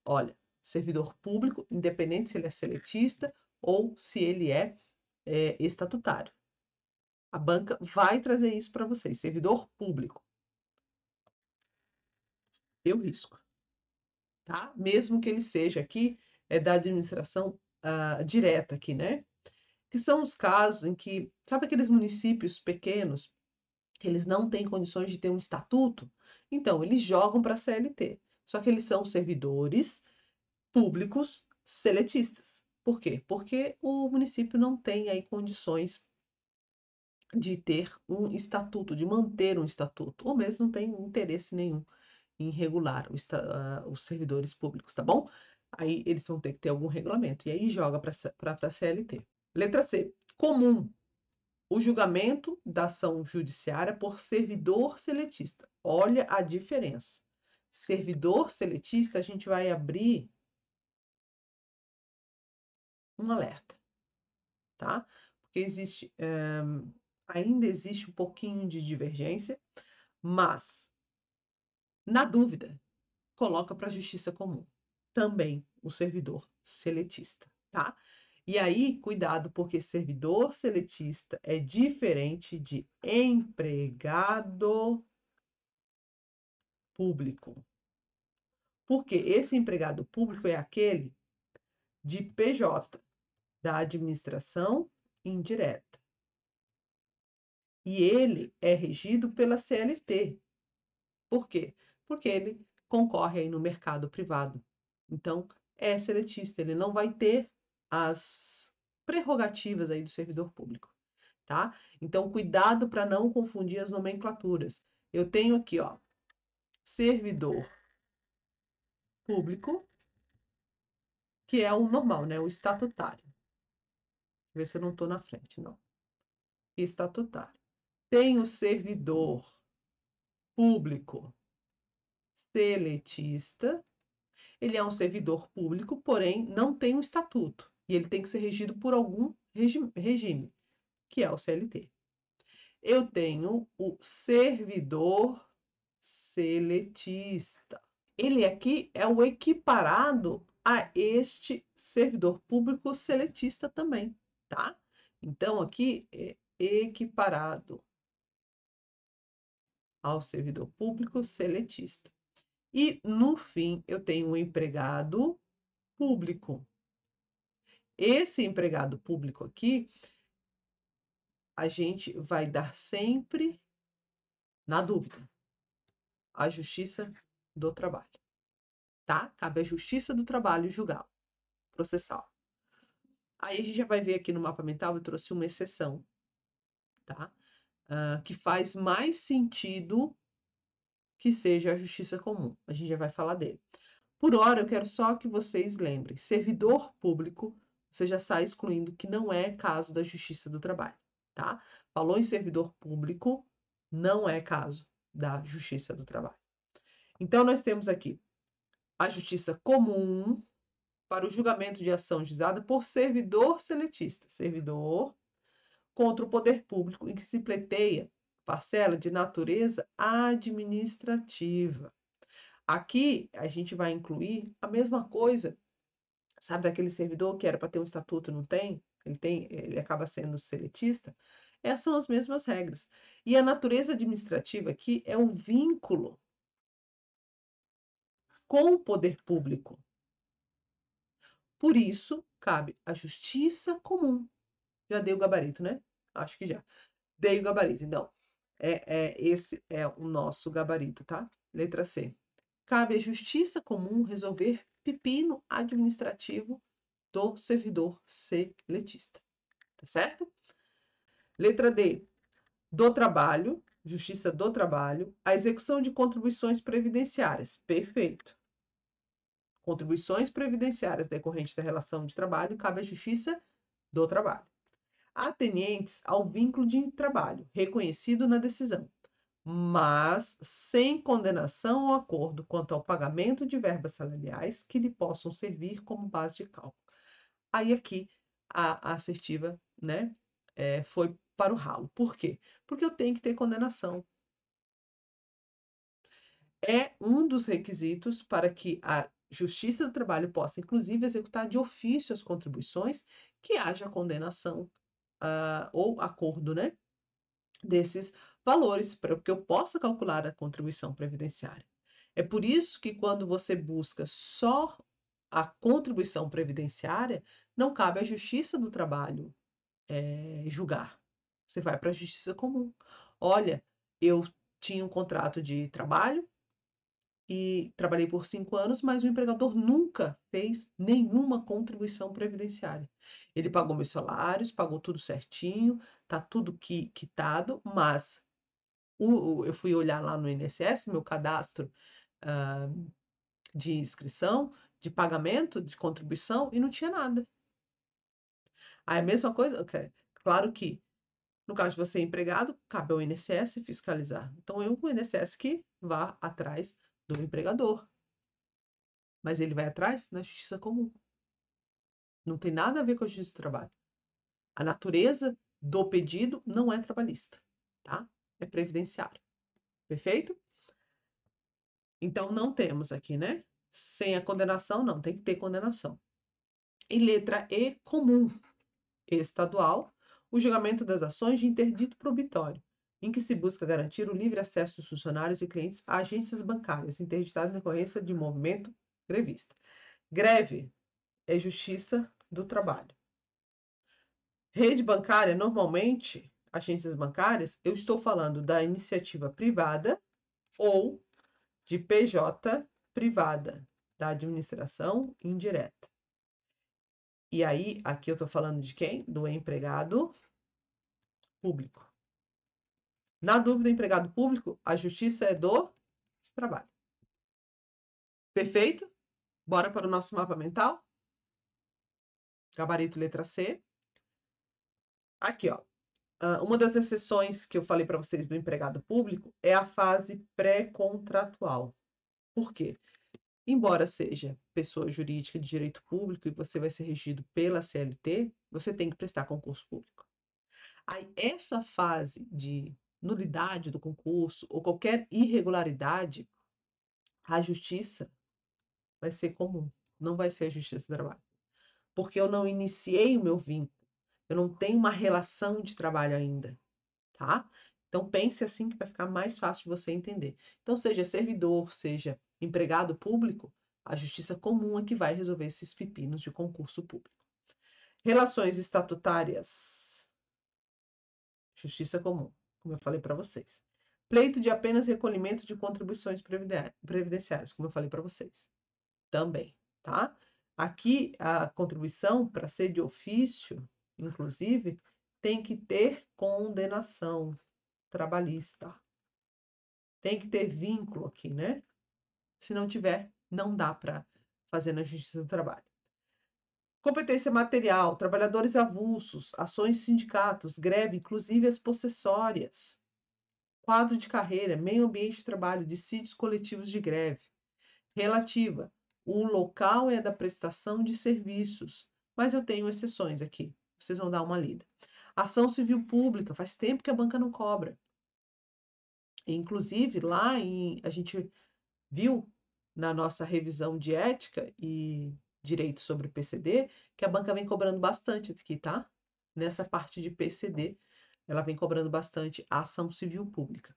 olha, servidor público, independente se ele é seletista ou se ele é estatutário. A banca vai trazer isso para vocês, servidor público. Eu risco, tá? Mesmo que ele seja aqui, da administração direta aqui, né? Que são os casos em que, sabe aqueles municípios pequenos, que eles não têm condições de ter um estatuto? Então, eles jogam para a CLT. Só que eles são servidores públicos seletistas. Por quê? Porque o município não tem aí condições de ter um estatuto, de manter um estatuto, ou mesmo não tem interesse nenhum em regular os servidores públicos, tá bom? Aí eles vão ter que ter algum regulamento, e aí joga para a CLT. Letra C. Comum. O julgamento da ação judiciária por servidor seletista. Olha a diferença. Servidor seletista, a gente vai abrir um alerta, tá? Porque ainda existe um pouquinho de divergência, mas, na dúvida, coloca para a justiça comum. Também o servidor seletista, tá? E aí, cuidado, porque servidor seletista é diferente de empregado público. Porque esse empregado público é aquele de PJ, da administração indireta. E ele é regido pela CLT. Por quê? Porque ele concorre aí no mercado privado. Então, é seletista, ele não vai ter as prerrogativas aí do servidor público, tá? Então, cuidado para não confundir as nomenclaturas. Eu tenho aqui, ó, servidor público, que é o normal, né? O estatutário. Ver se eu não estou na frente, não. Estatutário. Tem o servidor público seletista. Ele é um servidor público, porém não tem um estatuto. E ele tem que ser regido por algum regime, que é o CLT. Eu tenho o servidor seletista. Ele aqui é o equiparado a este servidor público seletista também, tá? Então, aqui é equiparado ao servidor público seletista. E, no fim, eu tenho um empregado público. Esse empregado público aqui, a gente vai dar sempre, na dúvida, a Justiça do Trabalho, tá? Cabe à Justiça do Trabalho julgar, processar. Aí a gente já vai ver aqui no mapa mental, eu trouxe uma exceção, tá? Que faz mais sentido que seja a Justiça Comum. A gente já vai falar dele. Por hora, eu quero só que vocês lembrem, servidor público, você já sai excluindo que não é caso da Justiça do Trabalho, tá? Falou em servidor público, não é caso da Justiça do Trabalho. Então, nós temos aqui a Justiça Comum para o julgamento de ação juizada por servidor seletista, servidor contra o poder público em que se pleiteia parcela de natureza administrativa. Aqui a gente vai incluir a mesma coisa, sabe, daquele servidor que era para ter um estatuto e não tem? Ele acaba sendo seletista. Essas são as mesmas regras. E a natureza administrativa aqui é um vínculo com o poder público. Por isso, cabe à justiça comum. Já dei o gabarito, né? Acho que já. Dei o gabarito. Então, esse é o nosso gabarito, tá? Letra C. Cabe à justiça comum resolver pepino administrativo do servidor seletista. Tá certo? Letra D. Do trabalho, justiça do trabalho, a execução de contribuições previdenciárias. Perfeito. Contribuições previdenciárias decorrentes da relação de trabalho, cabe à justiça do trabalho. Atenientes ao vínculo de trabalho, reconhecido na decisão, mas sem condenação ou acordo quanto ao pagamento de verbas salariais que lhe possam servir como base de cálculo. Aí aqui a assertiva, né, foi para o ralo. Por quê? Porque eu tenho que ter condenação. É um dos requisitos para que a Justiça do Trabalho possa, inclusive, executar de ofício as contribuições, que haja condenação, ou acordo, né, desses valores, para que eu possa calcular a contribuição previdenciária. É por isso que quando você busca só a contribuição previdenciária, não cabe à Justiça do Trabalho julgar. Você vai para a Justiça Comum. Olha, eu tinha um contrato de trabalho e trabalhei por 5 anos, mas o empregador nunca fez nenhuma contribuição previdenciária. Ele pagou meus salários, pagou tudo certinho, tá tudo quitado, mas eu fui olhar lá no INSS, meu cadastro de inscrição, de pagamento, de contribuição, e não tinha nada. Aí a mesma coisa, claro que no caso de você ser empregado, cabe ao INSS fiscalizar. Então, o INSS que vá atrás do empregador. Mas ele vai atrás na Justiça Comum. Não tem nada a ver com a Justiça do Trabalho. A natureza do pedido não é trabalhista, tá? É previdenciário. Perfeito? Então, não temos aqui, né? Sem a condenação, não. Tem que ter condenação. E letra E, comum estadual, o julgamento das ações de interdito probitório, em que se busca garantir o livre acesso dos funcionários e clientes a agências bancárias interditadas em decorrência de movimento grevista. Greve é Justiça do Trabalho. Rede bancária, normalmente, agências bancárias, eu estou falando da iniciativa privada ou de PJ privada, da administração indireta. E aí, aqui eu estou falando de quem? Do empregado público. Na dúvida, empregado público, a justiça é do trabalho. Perfeito? Bora para o nosso mapa mental? Gabarito letra C. Aqui, ó. Uma das exceções que eu falei para vocês do empregado público é a fase pré-contratual. Por quê? Embora seja pessoa jurídica de direito público e você vai ser regido pela CLT, você tem que prestar concurso público. Aí, essa fase de nulidade do concurso ou qualquer irregularidade, a justiça vai ser comum, não vai ser a justiça do trabalho. Porque eu não iniciei o meu vínculo, eu não tenho uma relação de trabalho ainda, tá? Então pense assim que vai ficar mais fácil de você entender. Então, seja servidor, seja empregado público, a justiça comum é que vai resolver esses pepinos de concurso público. Relações estatutárias, justiça comum, como eu falei para vocês. Pleito de apenas recolhimento de contribuições previdenciárias, como eu falei para vocês. Também, tá? Aqui, a contribuição, para ser de ofício, inclusive, tem que ter condenação trabalhista. Tem que ter vínculo aqui, né? Se não tiver, não dá para fazer na Justiça do Trabalho. Competência material, trabalhadores avulsos, ações de sindicatos, greve, inclusive as possessórias. Quadro de carreira, meio ambiente de trabalho, dissídios coletivos de greve. Relativa, o local é da prestação de serviços, mas eu tenho exceções aqui. Vocês vão dar uma lida. Ação civil pública, faz tempo que a banca não cobra. Inclusive, a gente viu na nossa revisão de ética e direito sobre PCD que a banca vem cobrando bastante aqui, tá? Nessa parte de PCD, ela vem cobrando bastante a ação civil pública.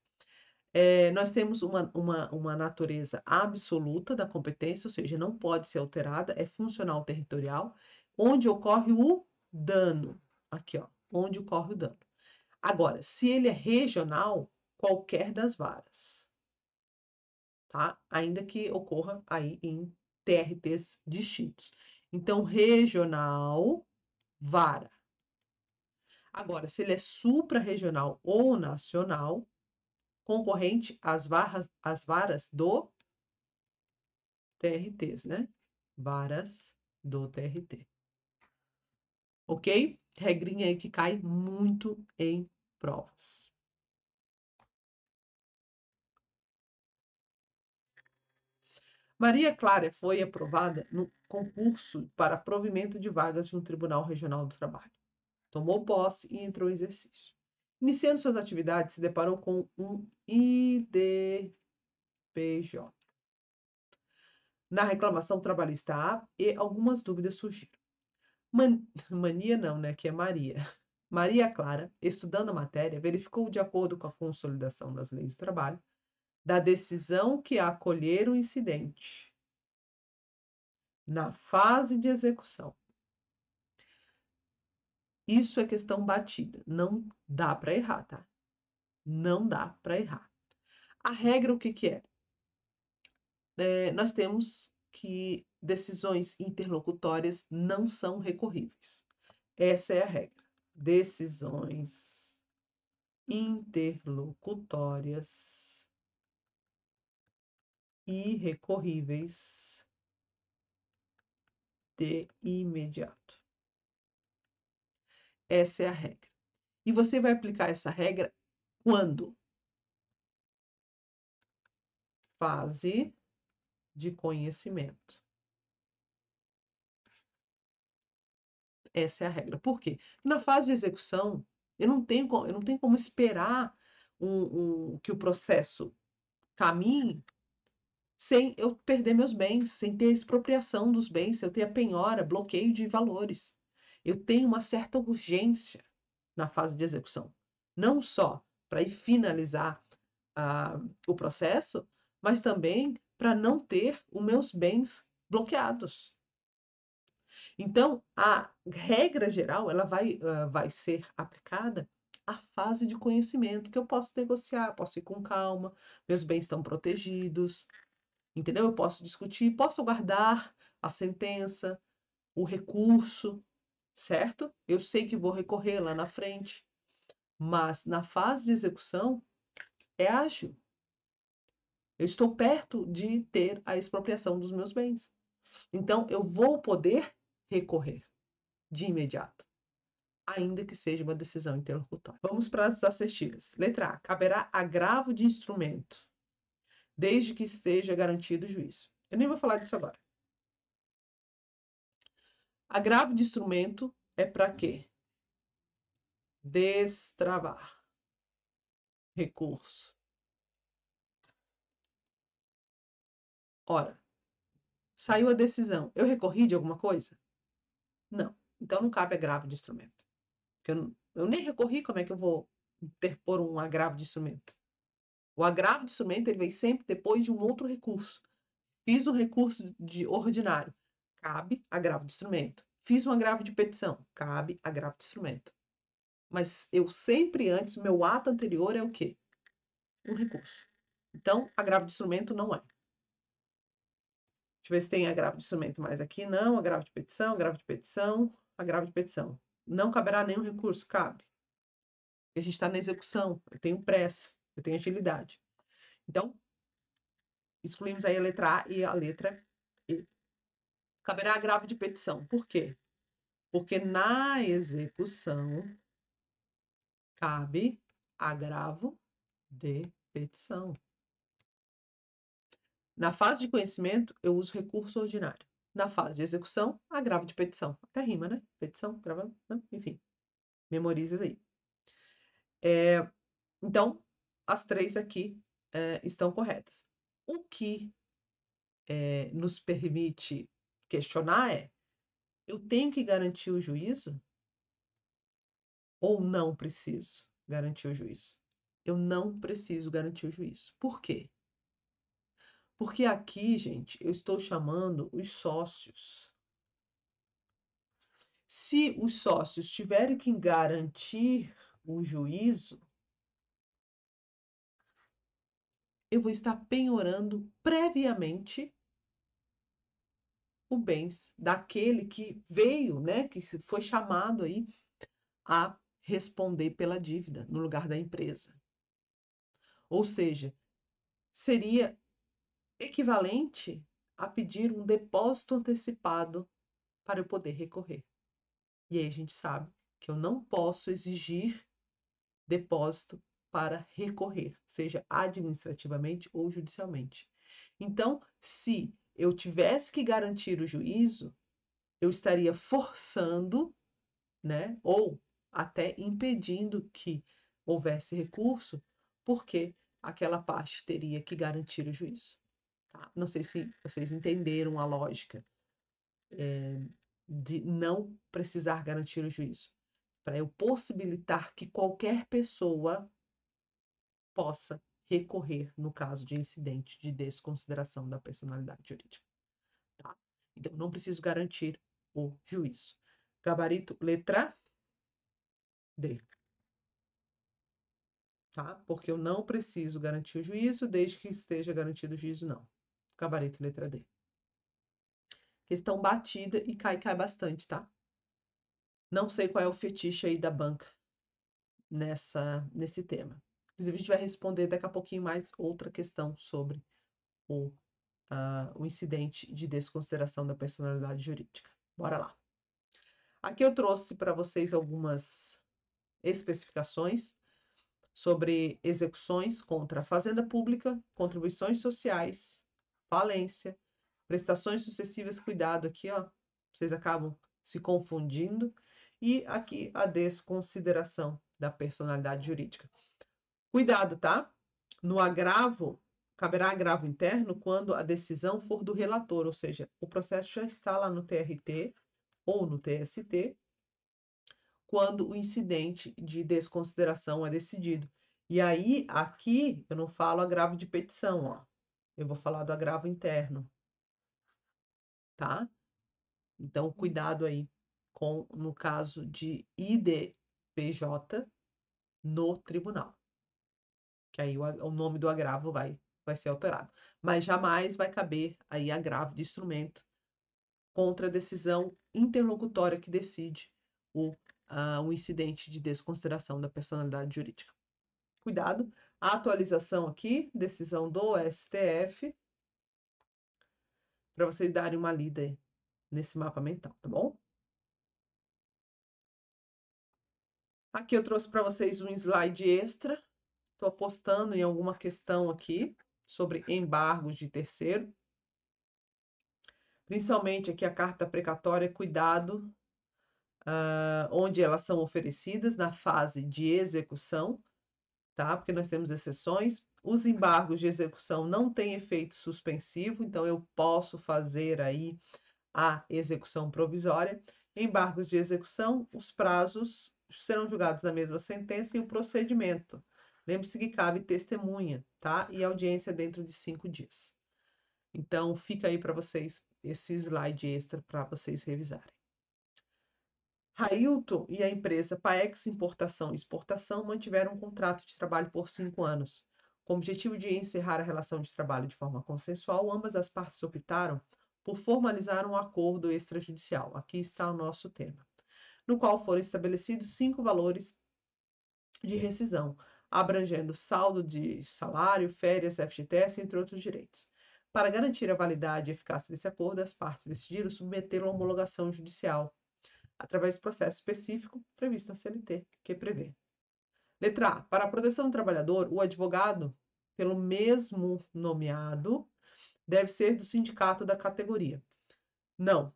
Nós temos uma natureza absoluta da competência, ou seja, não pode ser alterada, é funcional territorial, onde ocorre o dano. Aqui, ó, onde ocorre o dano. Agora, se ele é regional, qualquer das varas, tá? Ainda que ocorra aí em TRTs distintos. Então, regional, vara. Agora, se ele é suprarregional ou nacional, concorrente às varas do TRTs, né? Varas do TRT. Ok? Regrinha aí que cai muito em provas. Maria Clara foi aprovada no concurso para provimento de vagas de um Tribunal Regional do Trabalho. Tomou posse e entrou em exercício. Iniciando suas atividades, se deparou com um IDPJ. Na reclamação trabalhista A, e algumas dúvidas surgiram. Mania não, né? Que é Maria. Maria Clara, estudando a matéria, verificou, de acordo com a consolidação das leis do trabalho, da decisão que a acolher o incidente na fase de execução. Isso é questão batida. Não dá para errar, tá? Não dá para errar. A regra, o que que é? Nós temos que decisões interlocutórias não são recorríveis. Essa é a regra. Decisões interlocutórias irrecorríveis de imediato. Essa é a regra. E você vai aplicar essa regra quando? Fase de conhecimento. Essa é a regra. Por quê? Na fase de execução, eu não tenho como esperar que o processo caminhe sem eu perder meus bens, sem ter expropriação dos bens, sem eu ter a penhora, bloqueio de valores. Eu tenho uma certa urgência na fase de execução. Não só para ir finalizar o processo, mas também para não ter os meus bens bloqueados. Então, a regra geral, ela vai ser aplicada à fase de conhecimento, que eu posso negociar, posso ir com calma, meus bens estão protegidos, entendeu? Eu posso discutir, posso guardar a sentença, o recurso, certo? Eu sei que vou recorrer lá na frente, mas na fase de execução é ágil. Eu estou perto de ter a expropriação dos meus bens. Então, eu vou poder recorrer de imediato, ainda que seja uma decisão interlocutória. Vamos para as assertivas. Letra A. Caberá agravo de instrumento, desde que esteja garantido o juízo. Eu nem vou falar disso agora. Agravo de instrumento é para quê? Destravar recurso. Ora, saiu a decisão. Eu recorri de alguma coisa? Não. Então não cabe agravo de instrumento. Porque eu nem recorri, como é que eu vou interpor um agravo de instrumento? O agravo de instrumento ele vem sempre depois de um outro recurso. Fiz um recurso ordinário, cabe agravo de instrumento. Fiz um agravo de petição, cabe agravo de instrumento. Mas eu sempre antes, o meu ato anterior é o quê? Um recurso. Então, agravo de instrumento não é. Deixa eu ver se tem agravo de instrumento mais aqui. Não, agravo de petição, agravo de petição, agravo de petição. Não caberá nenhum recurso? Cabe. A gente está na execução, eu tenho pressa, eu tenho agilidade. Então, excluímos aí a letra A e a letra E. Caberá agravo de petição. Por quê? Porque na execução cabe agravo de petição. Na fase de conhecimento, eu uso recurso ordinário. Na fase de execução, agravo de petição. Até rima, né? Petição, gravando, né? Enfim. Memoriza aí. Então, as três aqui estão corretas. O que nos permite questionar é: eu tenho que garantir o juízo ou não preciso garantir o juízo? Eu não preciso garantir o juízo. Por quê? Porque aqui, gente, eu estou chamando os sócios. Se os sócios tiverem que garantir o juízo, eu vou estar penhorando previamente o bens daquele que veio, né, que foi chamado aí a responder pela dívida no lugar da empresa. Ou seja, seria equivalente a pedir um depósito antecipado para eu poder recorrer. E aí a gente sabe que eu não posso exigir depósito para recorrer, seja administrativamente ou judicialmente. Então, se eu tivesse que garantir o juízo, eu estaria forçando, né, ou até impedindo que houvesse recurso, porque aquela parte teria que garantir o juízo. Tá? Não sei se vocês entenderam a lógica de não precisar garantir o juízo, para eu possibilitar que qualquer pessoa possa recorrer no caso de incidente de desconsideração da personalidade jurídica. Tá? Então, não preciso garantir o juízo. Gabarito, letra D. Tá? Porque eu não preciso garantir o juízo desde que esteja garantido o juízo, não. Gabarito, letra D. Questão batida e cai bastante, tá? Não sei qual é o fetiche aí da banca nesse tema. Inclusive, a gente vai responder daqui a pouquinho mais outra questão sobre o incidente de desconsideração da personalidade jurídica. Bora lá. Aqui eu trouxe para vocês algumas especificações sobre execuções contra a fazenda pública, contribuições sociais, falência, prestações sucessivas, cuidado aqui, ó, vocês acabam se confundindo, e aqui a desconsideração da personalidade jurídica. Cuidado, tá? No agravo, caberá agravo interno quando a decisão for do relator, ou seja, o processo já está lá no TRT ou no TST, quando o incidente de desconsideração é decidido. E aí, aqui, eu não falo agravo de petição, ó. Eu vou falar do agravo interno, tá? Então, cuidado aí no caso de IDPJ no tribunal. Que aí o nome do agravo vai ser alterado. Mas jamais vai caber aí agravo de instrumento contra a decisão interlocutória que decide o incidente de desconsideração da personalidade jurídica. Cuidado, a atualização aqui, decisão do STF, para vocês darem uma lida nesse mapa mental, tá bom? Aqui eu trouxe para vocês um slide extra. Estou apostando em alguma questão aqui sobre embargos de terceiro. Principalmente aqui a carta precatória, cuidado, onde elas são oferecidas na fase de execução, tá? Porque nós temos exceções. Os embargos de execução não têm efeito suspensivo, então eu posso fazer aí a execução provisória. Embargos de execução, os prazos serão julgados na mesma sentença e o procedimento. Lembre-se que cabe testemunha, tá? E audiência dentro de 5 dias. Então, fica aí para vocês esse slide extra para vocês revisarem. Railton e a empresa Paex Importação e Exportação mantiveram um contrato de trabalho por 5 anos. Com o objetivo de encerrar a relação de trabalho de forma consensual, ambas as partes optaram por formalizar um acordo extrajudicial. Aqui está o nosso tema, no qual foram estabelecidos 5 valores de rescisão, abrangendo saldo de salário, férias, FGTS, entre outros direitos. Para garantir a validade e eficácia desse acordo, as partes decidiram submetê-lo à homologação judicial, através do processo específico previsto na CLT, que prevê. Letra A. Para a proteção do trabalhador, o advogado, pelo mesmo nomeado, deve ser do sindicato da categoria. Não.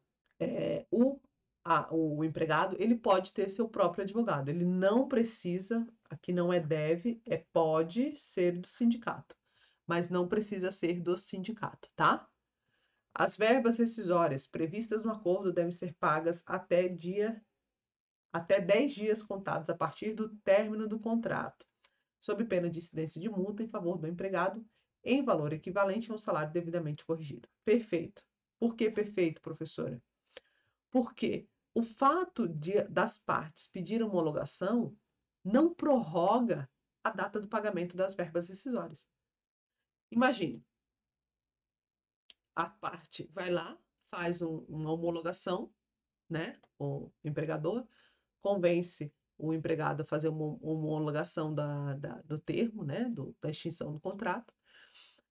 O empregado, ele pode ter seu próprio advogado. Ele não precisa, aqui não é deve, é pode ser do sindicato, mas não precisa ser do sindicato, tá? As verbas rescisórias previstas no acordo devem ser pagas até 10 dias contados a partir do término do contrato, sob pena de incidência de multa em favor do empregado, em valor equivalente ao salário devidamente corrigido. Perfeito. Por que perfeito, professora? Porque o fato das partes pedirem homologação não prorroga a data do pagamento das verbas rescisórias. Imagine, a parte vai lá, faz uma homologação, né? O empregador convence o empregado a fazer uma homologação do termo, né? Da extinção do contrato.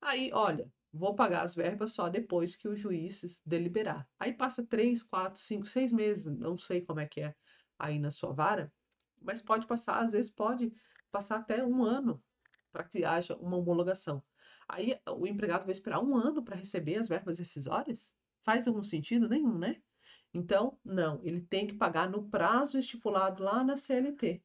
Aí, olha, vou pagar as verbas só depois que o juiz deliberar. Aí passa 3, 4, 5, 6 meses, não sei como é que é aí na sua vara, mas pode passar, às vezes pode passar até 1 ano para que haja uma homologação. Aí o empregado vai esperar um ano para receber as verbas rescisórias? Faz algum sentido? Nenhum, né? Então, não, ele tem que pagar no prazo estipulado lá na CLT.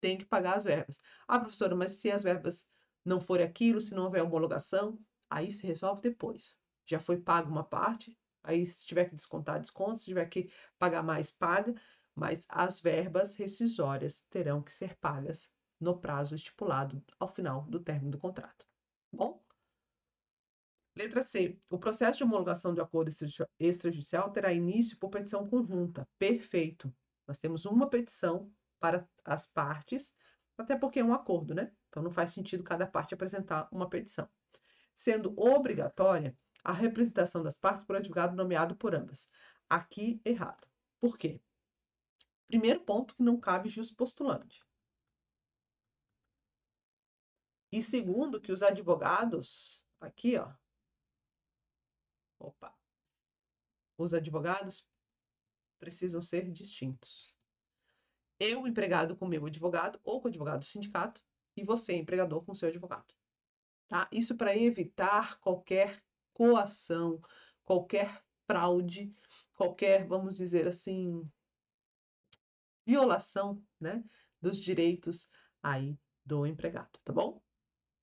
Tem que pagar as verbas. Ah, professora, mas se as verbas não forem aquilo, se não houver homologação, aí se resolve depois. Já foi paga uma parte, aí se tiver que descontar, desconta, se tiver que pagar mais, paga, mas as verbas rescisórias terão que ser pagas no prazo estipulado ao final do término do contrato. Bom? Letra C. O processo de homologação de acordo extrajudicial terá início por petição conjunta. Perfeito. Nós temos uma petição para as partes, até porque é um acordo, né? Então não faz sentido cada parte apresentar uma petição. Sendo obrigatória a representação das partes por advogado nomeado por ambas. Aqui, errado. Por quê? Primeiro ponto, que não cabe jus postulante. E segundo, que os advogados, aqui, ó. Opa. Os advogados precisam ser distintos. Eu, empregado com meu advogado, ou com o advogado do sindicato, e você, empregador, com seu advogado. Tá? Isso para evitar qualquer coação, qualquer fraude, qualquer, vamos dizer assim, violação, né, dos direitos aí do empregado, tá bom?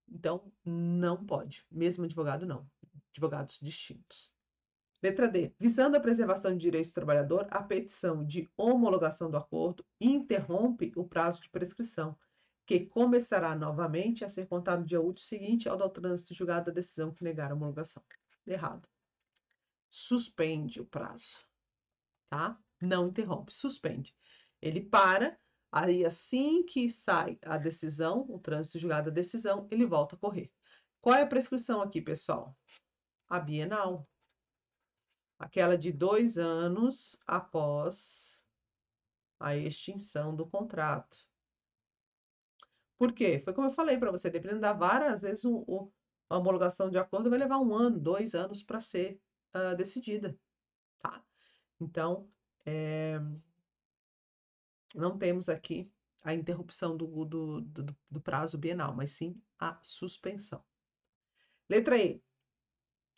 Então, não pode. Mesmo advogado, não. Advogados distintos. Letra D. Visando a preservação de direitos do trabalhador, a petição de homologação do acordo interrompe o prazo de prescrição, que começará novamente a ser contado no dia útil seguinte ao do trânsito julgado da decisão que negar a homologação. Errado. Suspende o prazo, tá? Não interrompe, suspende. Ele para, aí assim que sai a decisão, o trânsito julgado da decisão, ele volta a correr. Qual é a prescrição aqui, pessoal? A bienal. Aquela de 2 anos após a extinção do contrato. Por quê? Foi como eu falei para você, dependendo da vara, às vezes a homologação de acordo vai levar 1 ano, 2 anos para ser decidida, tá? Então, não temos aqui a interrupção do prazo bienal, mas sim a suspensão. Letra E.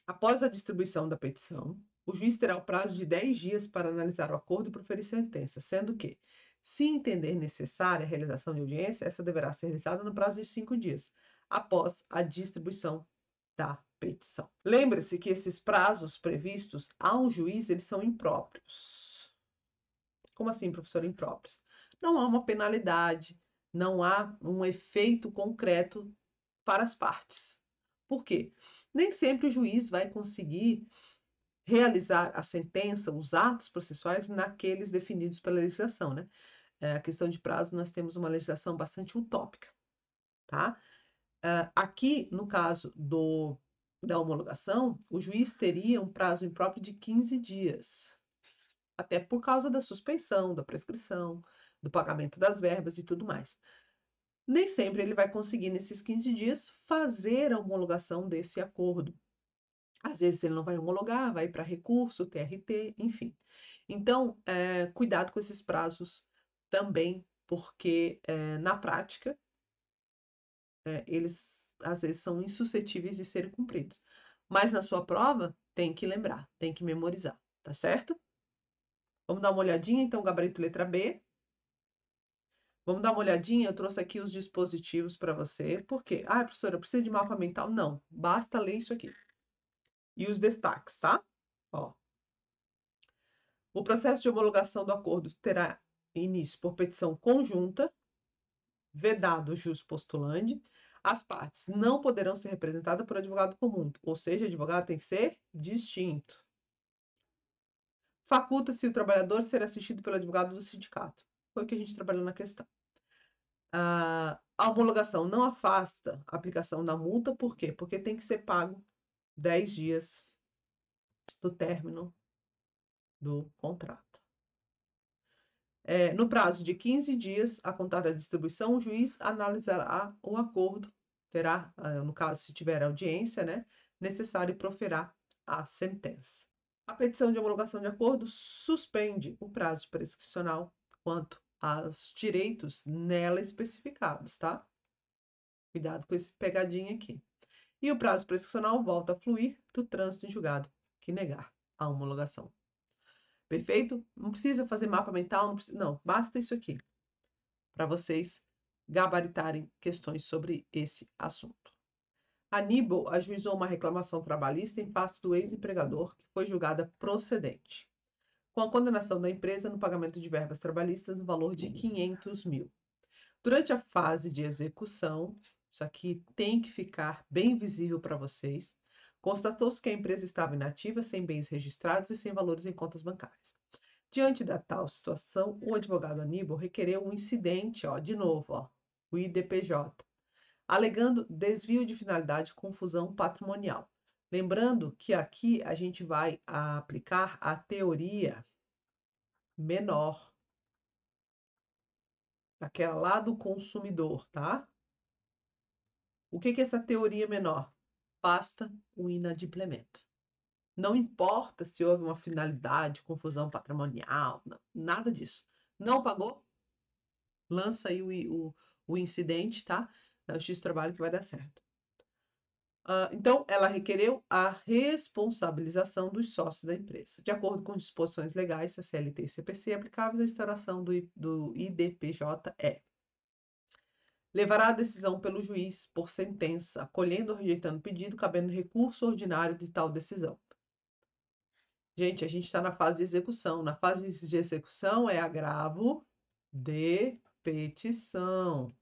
Após a distribuição da petição, o juiz terá o prazo de 10 dias para analisar o acordo e proferir sentença, sendo que, se entender necessária a realização de audiência, essa deverá ser realizada no prazo de 5 dias, após a distribuição da petição. Lembre-se que esses prazos previstos ao juiz, eles são impróprios. Como assim, professor, impróprios? Não há uma penalidade, não há um efeito concreto para as partes. Por quê? Nem sempre o juiz vai conseguir realizar a sentença, os atos processuais naqueles definidos pela legislação, né? A questão de prazo, nós temos uma legislação bastante utópica, tá? Aqui, no caso da homologação, o juiz teria um prazo impróprio de 15 dias, até por causa da suspensão, da prescrição, do pagamento das verbas e tudo mais. Nem sempre ele vai conseguir, nesses 15 dias, fazer a homologação desse acordo. Às vezes ele não vai homologar, vai para recurso, TRT, enfim. Então, cuidado com esses prazos também, porque na prática eles às vezes são insuscetíveis de serem cumpridos. Mas na sua prova, tem que lembrar, tem que memorizar, tá certo? Vamos dar uma olhadinha, então, gabarito letra B. Vamos dar uma olhadinha, eu trouxe aqui os dispositivos para você. Por quê? Ah, professora, precisa de mapa mental? Não, basta ler isso aqui. E os destaques, tá? Ó. O processo de homologação do acordo terá início por petição conjunta, vedado jus postulante. As partes não poderão ser representadas por advogado comum, ou seja, advogado tem que ser distinto. Faculta-se o trabalhador ser assistido pelo advogado do sindicato. Foi o que a gente trabalhou na questão. A homologação não afasta a aplicação da multa, por quê? Porque tem que ser pago 10 dias do término do contrato. No prazo de 15 dias, a contar da distribuição, o juiz analisará o acordo, terá, no caso, se tiver audiência, né, necessário proferir a sentença. A petição de homologação de acordo suspende o prazo prescricional quanto aos direitos nela especificados, tá? Cuidado com esse pegadinho aqui. E o prazo prescricional volta a fluir do trânsito em julgado que negar a homologação. Perfeito? Não precisa fazer mapa mental, não, basta isso aqui para vocês gabaritarem questões sobre esse assunto. A Aníbal ajuizou uma reclamação trabalhista em face do ex-empregador, que foi julgada procedente, com a condenação da empresa no pagamento de verbas trabalhistas no valor de 500 mil. Durante a fase de execução, isso aqui tem que ficar bem visível para vocês, constatou-se que a empresa estava inativa, sem bens registrados e sem valores em contas bancárias. Diante da tal situação, o advogado Aníbal requereu um incidente, de novo, o IDPJ, alegando desvio de finalidade e confusão patrimonial. Lembrando que aqui a gente vai aplicar a teoria menor, aquela lá do consumidor, tá? O que é essa teoria menor? Basta o inadimplemento. Não importa se houve uma finalidade, confusão patrimonial, não, nada disso. Não pagou? Lança aí o incidente, tá? Da Justiça do Trabalho que vai dar certo. Então, ela requereu a responsabilização dos sócios da empresa, de acordo com disposições legais, CLT e CPC, aplicáveis à instauração do IDPJ-E. Levará a decisão pelo juiz por sentença, acolhendo ou rejeitando o pedido, cabendo recurso ordinário de tal decisão. Gente, a gente está na fase de execução. Na fase de execução é agravo de petição.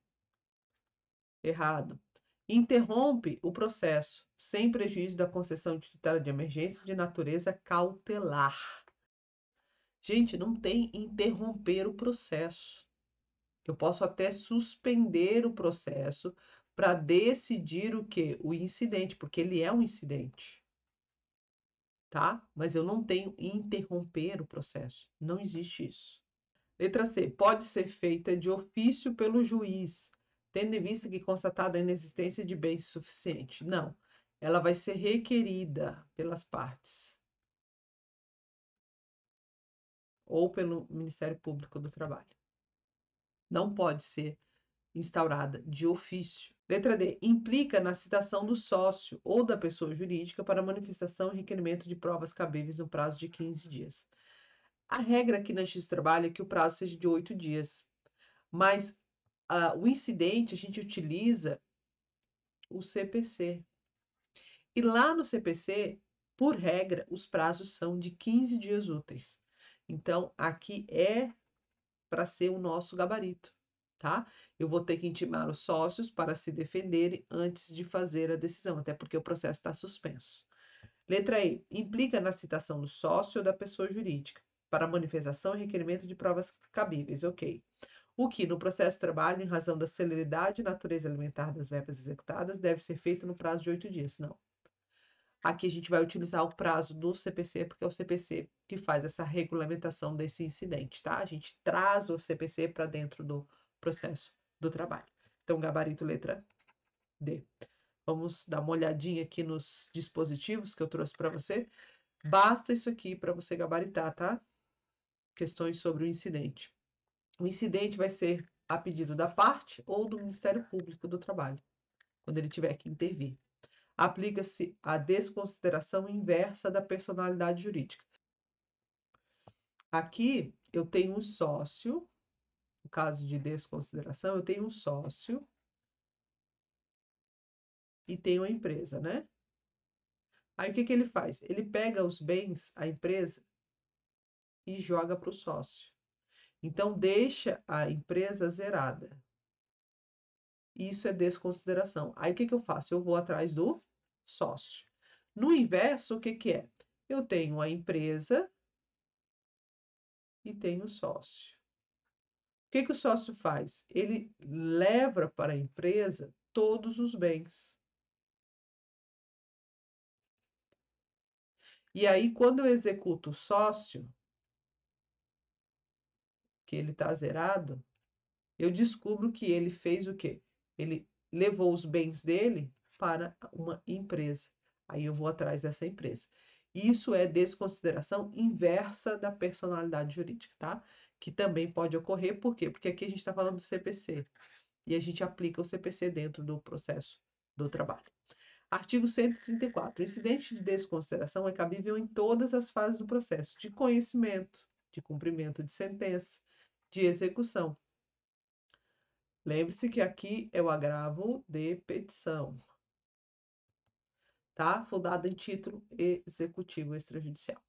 Errado. Interrompe o processo, sem prejuízo da concessão de tutela de emergência de natureza cautelar. Gente, não tem interromper o processo. Eu posso até suspender o processo para decidir o quê? O incidente, porque ele é um incidente. Tá? Mas eu não tenho interromper o processo. Não existe isso. Letra C. Pode ser feita de ofício pelo juiz, tendo em vista que constatada a inexistência de bens suficiente. Não. Ela vai ser requerida pelas partes. Ou pelo Ministério Público do Trabalho. Não pode ser instaurada de ofício. Letra D. Implica na citação do sócio ou da pessoa jurídica para manifestação e requerimento de provas cabíveis no prazo de 15 dias. A regra aqui na Justiça do Trabalho é que o prazo seja de 8 dias. Mas o incidente, a gente utiliza o CPC. E lá no CPC, por regra, os prazos são de 15 dias úteis. Então, aqui é para ser o nosso gabarito, tá? Eu vou ter que intimar os sócios para se defenderem antes de fazer a decisão, até porque o processo está suspenso. Letra E. Implica na citação do sócio ou da pessoa jurídica para manifestação e requerimento de provas cabíveis, ok. O que, no processo de trabalho, em razão da celeridade e natureza alimentar das verbas executadas, deve ser feito no prazo de 8 dias. Não. Aqui a gente vai utilizar o prazo do CPC, porque é o CPC que faz essa regulamentação desse incidente, tá? A gente traz o CPC para dentro do processo do trabalho. Então, gabarito letra D. Vamos dar uma olhadinha aqui nos dispositivos que eu trouxe para você. Basta isso aqui para você gabaritar, tá? Questões sobre o incidente. O incidente vai ser a pedido da parte ou do Ministério Público do Trabalho, quando ele tiver que intervir. Aplica-se a desconsideração inversa da personalidade jurídica. Aqui eu tenho um sócio, no caso de desconsideração, eu tenho um sócio e tenho a empresa, né? Aí o que ele faz? Ele pega os bens, a empresa, e joga para o sócio. Então, deixa a empresa zerada. Isso é desconsideração. Aí, o que eu faço? Eu vou atrás do sócio. No inverso, o que é? Eu tenho a empresa e tenho o sócio. O que o sócio faz? Ele leva para a empresa todos os bens. E aí, quando eu executo o sócio, que ele está zerado, eu descubro que ele fez o quê? Ele levou os bens dele para uma empresa. Aí eu vou atrás dessa empresa. Isso é desconsideração inversa da personalidade jurídica, tá? Que também pode ocorrer, por quê? Porque aqui a gente está falando do CPC. E a gente aplica o CPC dentro do processo do trabalho. Artigo 134. O incidente de desconsideração é cabível em todas as fases do processo, de conhecimento, de cumprimento de sentença, de execução. Lembre-se que aqui é o agravo de petição, tá? Fundado em título executivo extrajudicial.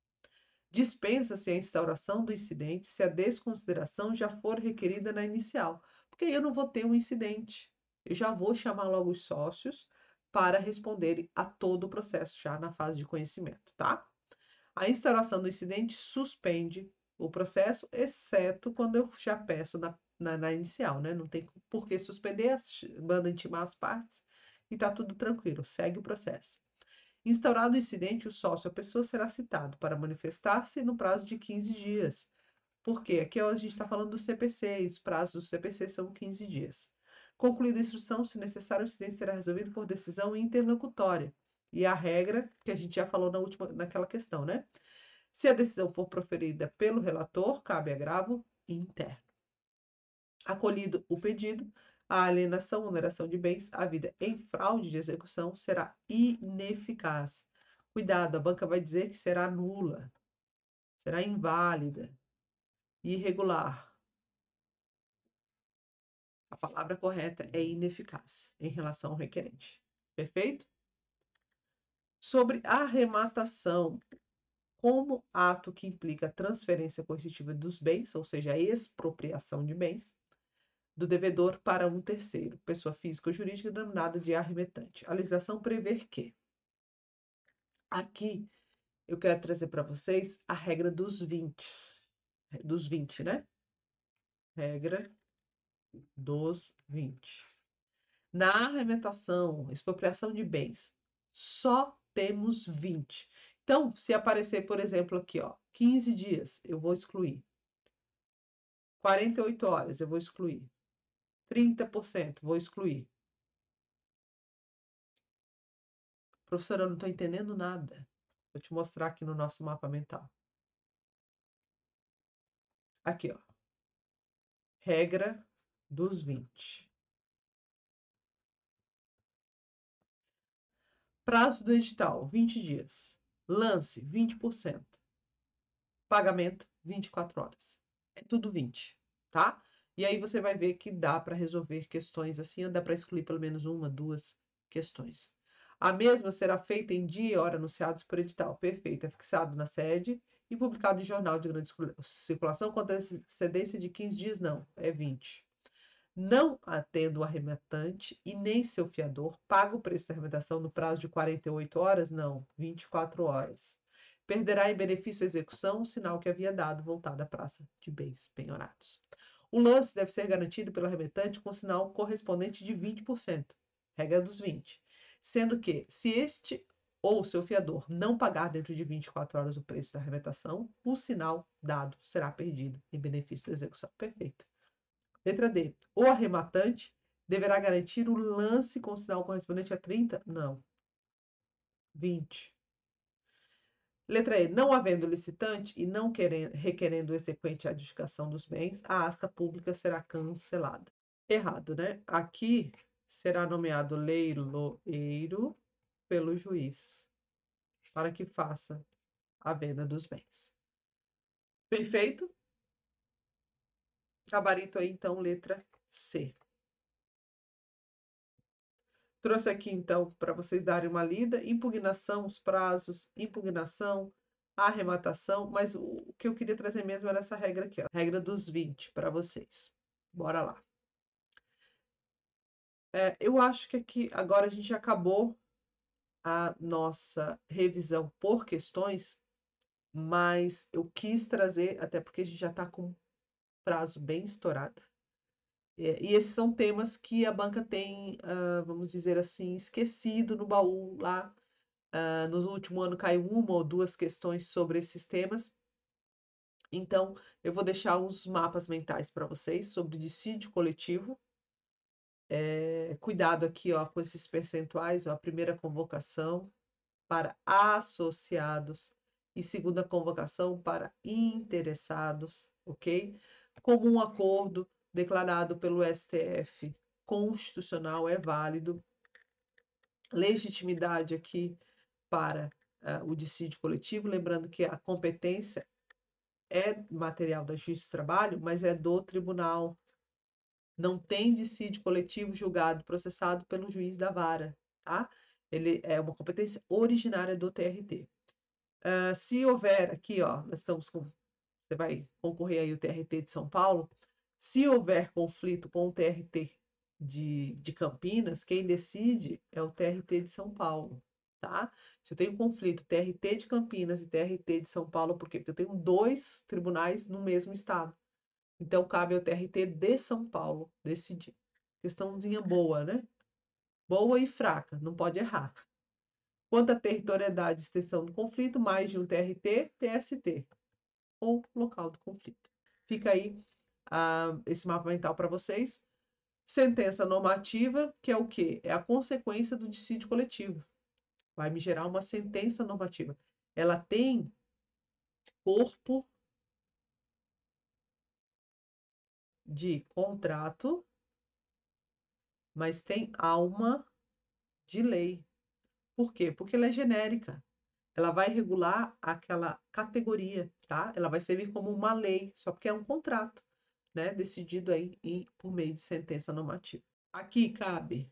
Dispensa-se a instauração do incidente se a desconsideração já for requerida na inicial, porque aí eu não vou ter um incidente. Eu já vou chamar logo os sócios para responderem a todo o processo, já na fase de conhecimento, tá? A instauração do incidente suspende o processo, exceto quando eu já peço na inicial, né? Não tem por que suspender, manda intimar as partes e tá tudo tranquilo, segue o processo. Instaurado o incidente, o sócio, a pessoa será citado para manifestar-se no prazo de 15 dias. Por quê? Aqui a gente está falando do CPC, os prazos do CPC são 15 dias. Concluída a instrução, se necessário, o incidente será resolvido por decisão interlocutória. E a regra que a gente já falou naquela questão, né? Se a decisão for proferida pelo relator, cabe agravo interno. Acolhido o pedido, a alienação, oneração de bens, havida em fraude de execução, será ineficaz. Cuidado, a banca vai dizer que será nula, será inválida, irregular. A palavra correta é ineficaz em relação ao requerente. Perfeito? Sobre arrematação, como ato que implica transferência coercitiva dos bens, ou seja, a expropriação de bens, do devedor para um terceiro, pessoa física ou jurídica denominada de arremetante. A legislação prevê que aqui eu quero trazer para vocês a regra dos 20, né? Regra dos 20. Na arremetação, expropriação de bens, só temos 20. Então, se aparecer, por exemplo, aqui, ó, 15 dias, eu vou excluir. 48 horas, eu vou excluir. 30%, vou excluir. Professora, eu não estou entendendo nada. Vou te mostrar aqui no nosso mapa mental. Aqui, ó. Regra dos 20. Prazo do edital, 20 dias. Lance, 20%. Pagamento, 24 horas. É tudo 20, tá? E aí você vai ver que dá para resolver questões assim, ou dá para excluir pelo menos uma, duas questões. A mesma será feita em dia e hora anunciados por edital. Perfeito. É fixado na sede e publicado em jornal de grande circulação com antecedência de 15 dias, não, é 20. Não atendo o arremetante e nem seu fiador, paga o preço da arremetação no prazo de 48 horas? Não, 24 horas. Perderá em benefício a execução o sinal que havia dado voltado à praça de bens penhorados. O lance deve ser garantido pelo arremetante com sinal correspondente de 20%, regra dos 20, sendo que, se este ou seu fiador não pagar dentro de 24 horas o preço da arremetação, o sinal dado será perdido em benefício da execução. Perfeito. Letra D. O arrematante deverá garantir o lance com sinal correspondente a 30? Não. 20. Letra E. Não havendo licitante e não requerendo o exequente a adjudicação dos bens, a asta pública será cancelada. Errado, né? Aqui será nomeado leiloeiro pelo juiz para que faça a venda dos bens. Perfeito? Gabarito aí, então, letra C. Trouxe aqui, então, para vocês darem uma lida. Impugnação, os prazos, impugnação, arrematação. Mas o que eu queria trazer mesmo era essa regra aqui, ó. Regra dos 20 para vocês. Bora lá. Eu acho que aqui agora a gente acabou a nossa revisão por questões, mas eu quis trazer, até porque a gente já está com prazo bem estourado. E esses são temas que a banca tem, vamos dizer assim, esquecido no baú lá. No último ano caiu uma ou duas questões sobre esses temas. Então, eu vou deixar uns mapas mentais para vocês sobre dissídio coletivo. Cuidado aqui, ó, com esses percentuais. Ó, a primeira convocação para associados e segunda convocação para interessados, ok? Comum acordo declarado pelo STF constitucional é válido. legitimidade aqui para o dissídio coletivo, lembrando que a competência é material da Justiça do Trabalho, mas é do tribunal. Não tem dissídio coletivo julgado, processado pelo juiz da vara, tá? Ele é uma competência originária do TRT. Se houver aqui, ó, nós estamos com, você vai concorrer aí o TRT de São Paulo. Se houver conflito com o TRT de Campinas, quem decide é o TRT de São Paulo, tá? Se eu tenho conflito TRT de Campinas e TRT de São Paulo, por quê? Porque eu tenho 2 tribunais no mesmo estado. Então, cabe ao TRT de São Paulo decidir. Questãozinha boa, né? Boa e fraca, não pode errar. Quanto à territorialidade e extensão do conflito, mais de um TRT, TST, ou local do conflito. Fica aí esse mapa mental para vocês. Sentença normativa, que é o quê? É a consequência do dissídio coletivo. Vai me gerar uma sentença normativa. Ela tem corpo de contrato, mas tem alma de lei. Por quê? Porque ela é genérica. Ela vai regular aquela categoria, tá? Ela vai servir como uma lei, só porque é um contrato, né? Decidido aí por meio de sentença normativa. Aqui cabe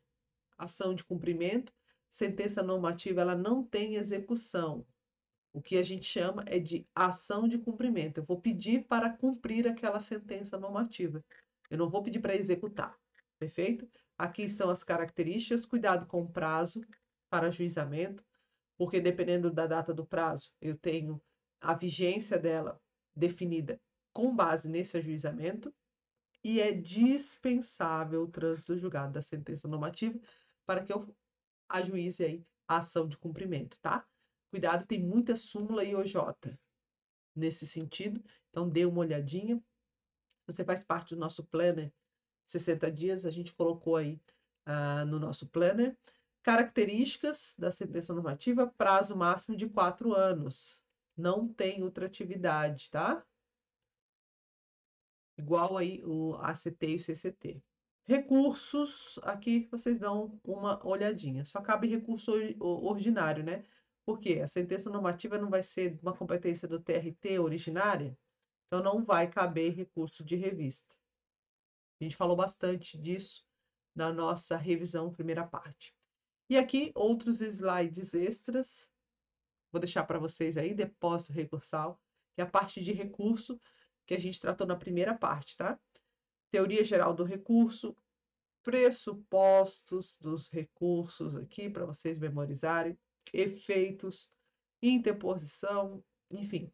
ação de cumprimento. Sentença normativa, ela não tem execução. O que a gente chama é de ação de cumprimento. Eu vou pedir para cumprir aquela sentença normativa. Eu não vou pedir para executar. Perfeito? Aqui são as características. Cuidado com o prazo para ajuizamento, porque dependendo da data do prazo, eu tenho a vigência dela definida com base nesse ajuizamento e é dispensável o trânsito julgado da sentença normativa para que eu ajuize aí a ação de cumprimento, tá? Cuidado, tem muita súmula e OJ nesse sentido, então dê uma olhadinha. Você faz parte do nosso planner 60 dias, a gente colocou aí no nosso planner. Características da sentença normativa, prazo máximo de 4 anos. Não tem ultratividade, tá? Igual aí o ACT e o CCT. Recursos, aqui vocês dão uma olhadinha. Só cabe recurso ordinário, né? Porque a sentença normativa não vai ser uma competência do TRT originária, então não vai caber recurso de revista. A gente falou bastante disso na nossa revisão, primeira parte. E aqui, outros slides extras. Vou deixar para vocês aí, depósito recursal, que é a parte de recurso que a gente tratou na primeira parte, tá? Teoria geral do recurso, pressupostos dos recursos aqui, para vocês memorizarem, efeitos, interposição, enfim.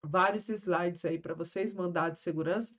Vários slides aí para vocês, mandado de segurança.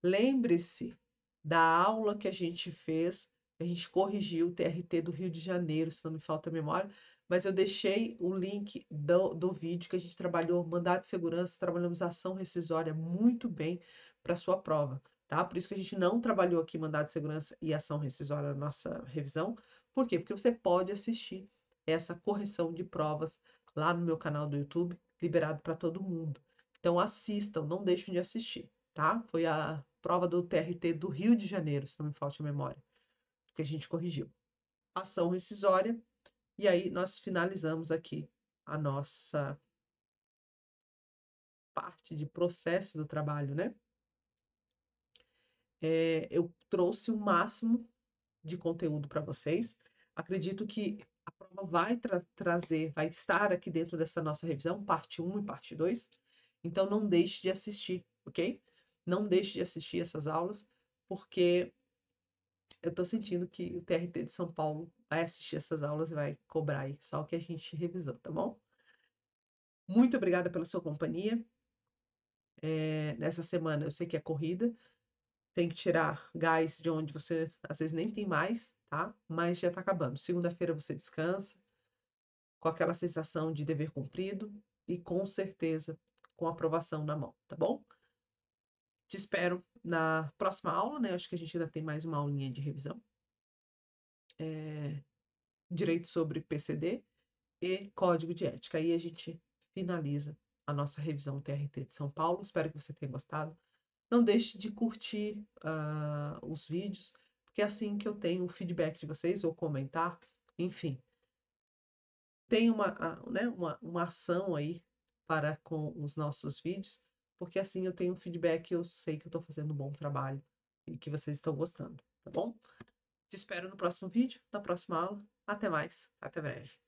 Lembre-se da aula que a gente fez, a gente corrigiu o TRT do Rio de Janeiro, se não me falta a memória, mas eu deixei o link do vídeo que a gente trabalhou, mandado de segurança, trabalhamos ação rescisória muito bem para a sua prova, tá? Por isso que a gente não trabalhou aqui mandado de segurança e ação rescisória na nossa revisão. Por quê? Porque você pode assistir essa correção de provas lá no meu canal do YouTube, liberado para todo mundo. Então assistam, não deixem de assistir, tá? Foi a prova do TRT do Rio de Janeiro, se não me falta a memória, que a gente corrigiu. Ação rescisória, e aí nós finalizamos aqui a nossa parte de processo do trabalho, né? Eu trouxe o máximo de conteúdo para vocês. Acredito que a prova vai trazer, vai estar aqui dentro dessa nossa revisão, parte 1 e parte 2. Então não deixe de assistir, ok? Não deixe de assistir essas aulas, porque eu estou sentindo que o TRT de São Paulo vai assistir essas aulas e vai cobrar aí só o que a gente revisou, tá bom? Muito obrigada pela sua companhia. Nessa semana eu sei que é corrida, tem que tirar gás de onde você às vezes nem tem mais, tá? Mas já tá acabando. Segunda-feira você descansa, com aquela sensação de dever cumprido e com certeza com aprovação na mão, tá bom? Te espero na próxima aula, né? Acho que a gente ainda tem mais uma aulinha de revisão. Direito sobre PCD e Código de Ética. Aí a gente finaliza a nossa revisão TRT de São Paulo. Espero que você tenha gostado. Não deixe de curtir os vídeos, porque é assim que eu tenho o feedback de vocês, ou comentar, enfim, tem né, uma ação aí para com os nossos vídeos, porque assim eu tenho um feedback, eu sei que eu estou fazendo um bom trabalho e que vocês estão gostando, tá bom? Te espero no próximo vídeo, na próxima aula. Até mais, até breve.